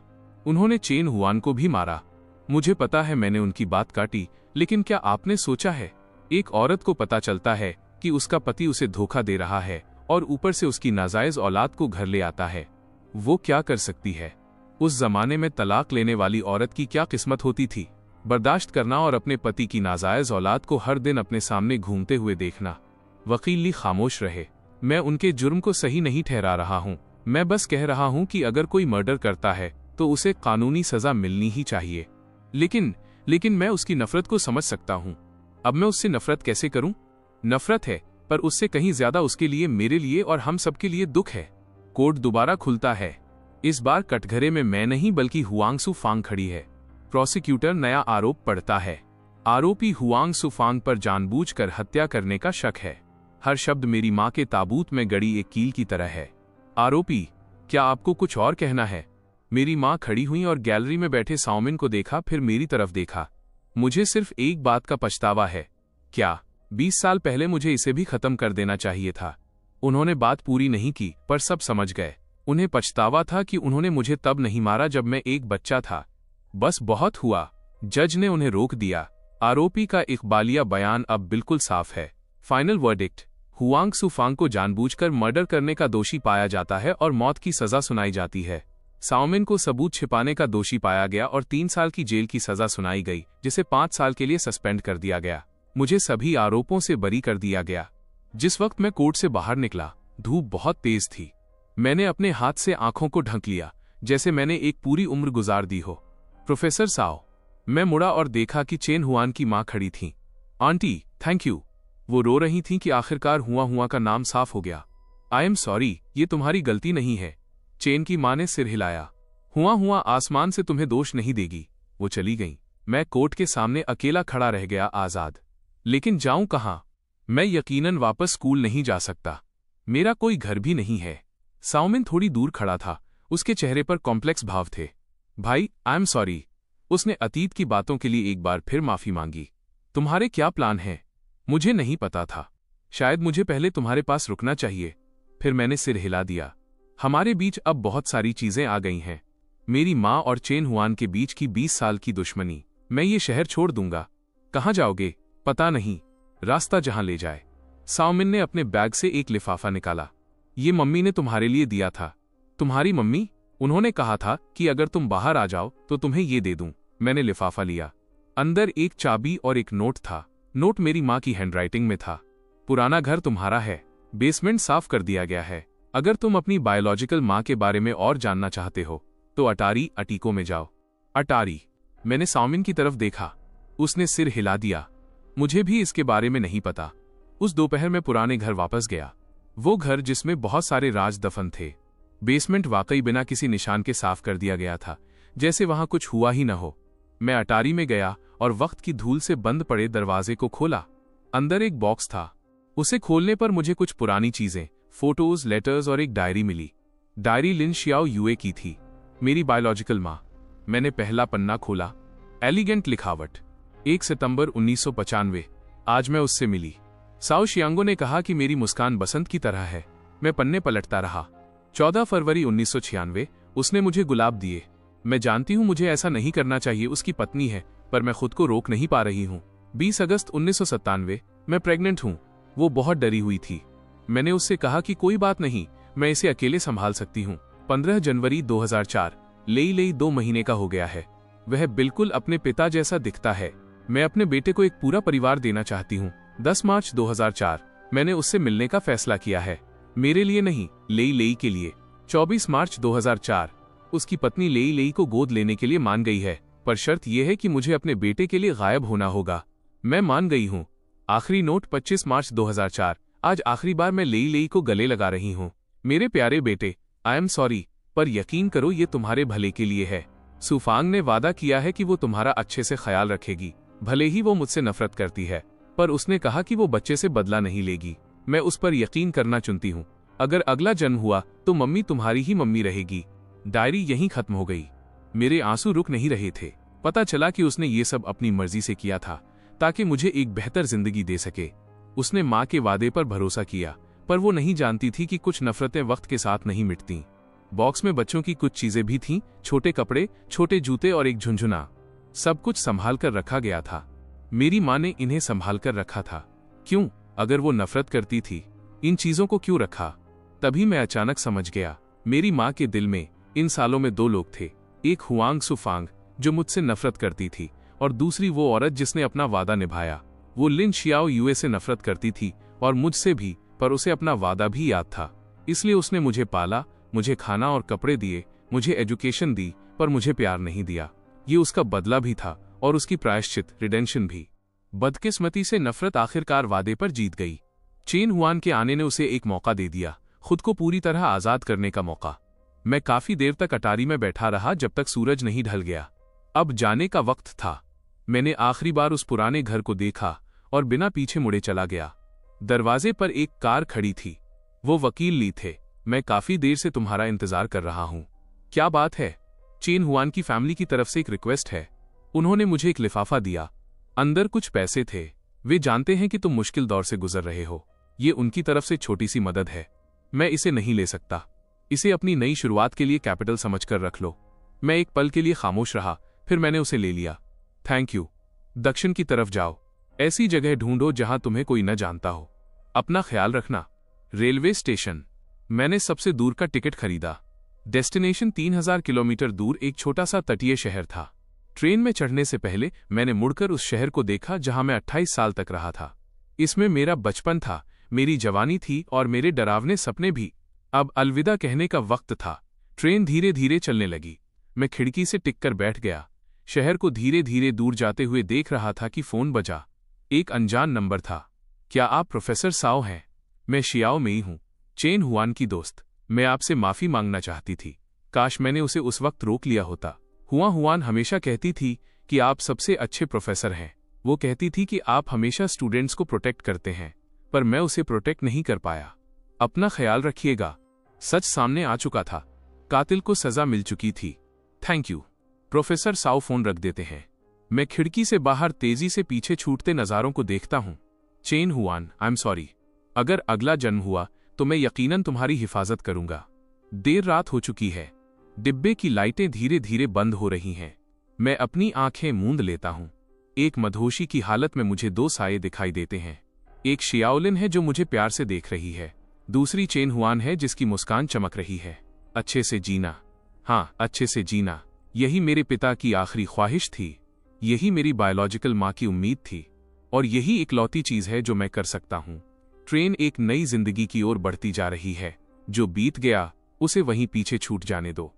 उन्होंने चेन हुआन को भी मारा। मुझे पता है मैंने उनकी बात काटी, लेकिन क्या आपने सोचा है, एक औरत को पता चलता है कि उसका पति उसे धोखा दे रहा है और ऊपर से उसकी नाजायज औलाद को घर ले आता है, वो क्या कर सकती है? उस जमाने में तलाक लेने वाली औरत की क्या किस्मत होती थी? बर्दाश्त करना और अपने पति की नाजायज औलाद को हर दिन अपने सामने घूमते हुए देखना। वकील ली खामोश रहे। मैं उनके जुर्म को सही नहीं ठहरा रहा हूं। मैं बस कह रहा हूं कि अगर कोई मर्डर करता है तो उसे कानूनी सजा मिलनी ही चाहिए। लेकिन मैं उसकी नफरत को समझ सकता हूं। अब मैं उससे नफरत कैसे करूं? नफरत है, पर उससे कहीं ज्यादा उसके लिए, मेरे लिए और हम सबके लिए दुख है। कोर्ट दोबारा खुलता है। इस बार कटघरे में मैं नहीं बल्कि हुआंग सुफांग खड़ी है। प्रोसिक्यूटर नया आरोप पढ़ता है। आरोपी हुआंग सुफांग पर जानबूझकर हत्या करने का शक है। हर शब्द मेरी मां के ताबूत में गड़ी एक कील की तरह है। आरोपी, क्या आपको कुछ और कहना है? मेरी मां खड़ी हुई और गैलरी में बैठे साओमिन को देखा, फिर मेरी तरफ देखा। मुझे सिर्फ एक बात का पछतावा है। क्या? 20 साल पहले मुझे इसे भी खत्म कर देना चाहिए था। उन्होंने बात पूरी नहीं की, पर सब समझ गए। उन्हें पछतावा था कि उन्होंने मुझे तब नहीं मारा जब मैं एक बच्चा था। बस बहुत हुआ। जज ने उन्हें रोक दिया। आरोपी का इकबालिया बयान अब बिल्कुल साफ है। फाइनल वर्डिक्ट, हुआंग सुफांग को जानबूझकर मर्डर करने का दोषी पाया जाता है और मौत की सजा सुनाई जाती है। साओमिन को सबूत छिपाने का दोषी पाया गया और 3 साल की जेल की सजा सुनाई गई, जिसे 5 साल के लिए सस्पेंड कर दिया गया। मुझे सभी आरोपों से बरी कर दिया गया। जिस वक्त मैं कोर्ट से बाहर निकला, धूप बहुत तेज थी। मैंने अपने हाथ से आंखों को ढक लिया, जैसे मैंने एक पूरी उम्र गुजार दी हो। Professor Sao. मैं मुड़ा और देखा कि चेन हुआन की मां खड़ी थी। Aunty, thank you. वो रो रही थी कि आखिरकार हुआ का नाम साफ हो गया। आई एम सॉरी, ये तुम्हारी गलती नहीं है। चेन की मां ने सिर हिलाया। हुआ आसमान से तुम्हें दोष नहीं देगी। वो चली गई। मैं कोर्ट के सामने अकेला खड़ा रह गया, आजाद। लेकिन जाऊं कहां? मैं यकीनन वापस स्कूल नहीं जा सकता। मेरा कोई घर भी नहीं है। साओमिन थोड़ी दूर खड़ा था। उसके चेहरे पर कॉम्प्लेक्स भाव थे। भाई, आई एम सॉरी। उसने अतीत की बातों के लिए एक बार फिर माफी मांगी। तुम्हारे क्या प्लान हैं? मुझे नहीं पता था। शायद मुझे पहले तुम्हारे पास रुकना चाहिए। फिर मैंने सिर हिला दिया। हमारे बीच अब बहुत सारी चीजें आ गई हैं। मेरी मां और चेन हुआन के बीच की 20 साल की दुश्मनी। मैं ये शहर छोड़ दूंगा। कहां जाओगे? पता नहीं, रास्ता जहां ले जाए। साओमिन ने अपने बैग से एक लिफाफा निकाला। ये मम्मी ने तुम्हारे लिए दिया था। तुम्हारी मम्मी? उन्होंने कहा था कि अगर तुम बाहर आ जाओ तो तुम्हें ये दे दूं। मैंने लिफाफा लिया। अंदर एक चाबी और एक नोट था। नोट मेरी मां की हैंडराइटिंग में था। पुराना घर तुम्हारा है। बेसमेंट साफ कर दिया गया है। अगर तुम अपनी बायोलॉजिकल मां के बारे में और जानना चाहते हो तो अटारी अटीको में जाओ। अटारी? मैंने साओमिन की तरफ देखा। उसने सिर हिला दिया। मुझे भी इसके बारे में नहीं पता। उस दोपहर में पुराने घर वापस गया। वो घर जिसमें बहुत सारे राज दफन थे। बेसमेंट वाकई बिना किसी निशान के साफ कर दिया गया था, जैसे वहां कुछ हुआ ही न हो। मैं अटारी में गया और वक्त की धूल से बंद पड़े दरवाजे को खोला। अंदर एक बॉक्स था। उसे खोलने पर मुझे कुछ पुरानी चीजें, फोटोज, लेटर्स और एक डायरी मिली। डायरी लिन शियाओ यूए की थी, मेरी बायोलॉजिकल माँ। मैंने पहला पन्ना खोला। एलिगेंट लिखावट। 1 सितंबर 1995। आज मैं उससे मिली। साओ शियांगो ने कहा कि मेरी मुस्कान बसंत की तरह है। मैं पन्ने पलटता रहा। 14 फरवरी 1996। उसने मुझे गुलाब दिए। मैं जानती हूँ मुझे ऐसा नहीं करना चाहिए, उसकी पत्नी है, पर मैं खुद को रोक नहीं पा रही हूँ। 20 अगस्त 1997। मैं प्रेग्नेंट हूँ। वो बहुत डरी हुई थी। मैंने उससे कहा कि कोई बात नहीं, मैं इसे अकेले संभाल सकती हूँ। 15 जनवरी 2004। लेई लेई 2 महीने का हो गया है। वह बिल्कुल अपने पिता जैसा दिखता है। मैं अपने बेटे को एक पूरा परिवार देना चाहती हूँ। 10 मार्च 2004। मैंने उससे मिलने का फैसला किया है। मेरे लिए नहीं, लेई लेई के लिए। 24 मार्च 2004। उसकी पत्नी लेई लेई को गोद लेने के लिए मान गई है, पर शर्त यह है कि मुझे अपने बेटे के लिए गायब होना होगा। मैं मान गई हूँ। आखिरी नोट 25 मार्च 2004। आज आखिरी बार मैं लेई लेई को गले लगा रही हूँ। मेरे प्यारे बेटे, आई एम सॉरी, पर यकीन करो ये तुम्हारे भले के लिए है। सुफांग ने वादा किया है कि वो तुम्हारा अच्छे से ख्याल रखेगी। भले ही वो मुझसे नफरत करती है, पर उसने कहा कि वो बच्चे से बदला नहीं लेगी। मैं उस पर यकीन करना चुनती हूँ। अगर अगला जन्म हुआ तो मम्मी तुम्हारी ही मम्मी रहेगी। डायरी यहीं खत्म हो गई। मेरे आंसू रुक नहीं रहे थे। पता चला कि उसने ये सब अपनी मर्जी से किया था, ताकि मुझे एक बेहतर जिंदगी दे सके। उसने माँ के वादे पर भरोसा किया, पर वो नहीं जानती थी कि कुछ नफरतें वक्त के साथ नहीं मिटती। बॉक्स में बच्चों की कुछ चीजें भी थीं, छोटे कपड़े, छोटे जूते और एक झुंझुना। सब कुछ संभाल कर रखा गया था। मेरी माँ ने इन्हें संभाल कर रखा था। क्यों? अगर वो नफरत करती थी, इन चीजों को क्यों रखा? तभी मैं अचानक समझ गया। मेरी माँ के दिल में इन सालों में 2 लोग थे। एक हुआंग सुफांग, जो मुझसे नफरत करती थी, और दूसरी वो औरत जिसने अपना वादा निभाया। वो लिन शियाओ यूए से नफरत करती थी और मुझसे भी, पर उसे अपना वादा भी याद था। इसलिए उसने मुझे पाला, मुझे खाना और कपड़े दिए, मुझे एजुकेशन दी, पर मुझे प्यार नहीं दिया। ये उसका बदला भी था और उसकी प्रायश्चित, रिडेंशन भी। बदकिस्मती से नफरत आखिरकार वादे पर जीत गई। चेन हुआन के आने ने उसे एक मौका दे दिया, खुद को पूरी तरह आजाद करने का मौका। मैं काफी देर तक अटारी में बैठा रहा जब तक सूरज नहीं ढल गया। अब जाने का वक्त था। मैंने आखिरी बार उस पुराने घर को देखा और बिना पीछे मुड़े चला गया। दरवाजे पर एक कार खड़ी थी। वो वकील ली थे। मैं काफी देर से तुम्हारा इंतजार कर रहा हूं। क्या बात है? चेन हुआन की फैमिली की तरफ से एक रिक्वेस्ट है। उन्होंने मुझे एक लिफाफा दिया। अंदर कुछ पैसे थे। वे जानते हैं कि तुम मुश्किल दौर से गुजर रहे हो। ये उनकी तरफ से छोटी सी मदद है। मैं इसे नहीं ले सकता। इसे अपनी नई शुरुआत के लिए कैपिटल समझकर रख लो। मैं एक पल के लिए खामोश रहा, फिर मैंने उसे ले लिया। Thank you. दक्षिण की तरफ जाओ। ऐसी जगह ढूंढो जहां तुम्हें कोई न जानता हो। अपना ख्याल रखना। Railway station. मैंने सबसे दूर का टिकट खरीदा। डेस्टिनेशन 3000 किलोमीटर दूर एक छोटा सा तटीय शहर था। ट्रेन में चढ़ने से पहले मैंने मुड़कर उस शहर को देखा जहां मैं 28 साल तक रहा था। इसमें मेरा बचपन था, मेरी जवानी थी और मेरे डरावने सपने भी। अब अलविदा कहने का वक्त था। ट्रेन धीरे धीरे चलने लगी। मैं खिड़की से टिककर बैठ गया। शहर को धीरे धीरे दूर जाते हुए देख रहा था कि फोन बजा। एक अनजान नंबर था। क्या आप प्रोफेसर साओ हैं? मैं शियाओ मेई हूं, चेन हुआन की दोस्त। मैं आपसे माफी मांगना चाहती थी। काश मैंने उसे उस वक्त रोक लिया होता। हुआन हमेशा कहती थी कि आप सबसे अच्छे प्रोफेसर हैं। वो कहती थी कि आप हमेशा स्टूडेंट्स को प्रोटेक्ट करते हैं, पर मैं उसे प्रोटेक्ट नहीं कर पाया। अपना ख्याल रखिएगा। सच सामने आ चुका था। कातिल को सजा मिल चुकी थी। Thank you. Professor Sao phone रख देते हैं। मैं खिड़की से बाहर तेजी से पीछे छूटते नजारों को देखता हूं। Chain Hwan, I am sorry. अगर अगला जन्म हुआ तो मैं यकीनन तुम्हारी हिफाजत करूंगा। देर रात हो चुकी है। डिब्बे की लाइटें धीरे धीरे बंद हो रही हैं। मैं अपनी आंखें मूंद लेता हूं। एक मधोशी की हालत में मुझे 2 साये दिखाई देते हैं। एक शियाओलिन है जो मुझे प्यार से देख रही है। दूसरी चेन हुआन है जिसकी मुस्कान चमक रही है। अच्छे से जीना। हाँ, अच्छे से जीना। यही मेरे पिता की आखिरी ख्वाहिश थी। यही मेरी बायोलॉजिकल माँ की उम्मीद थी। और यही इकलौती चीज है जो मैं कर सकता हूँ। ट्रेन एक नई जिंदगी की ओर बढ़ती जा रही है। जो बीत गया उसे वहीं पीछे छूट जाने दो।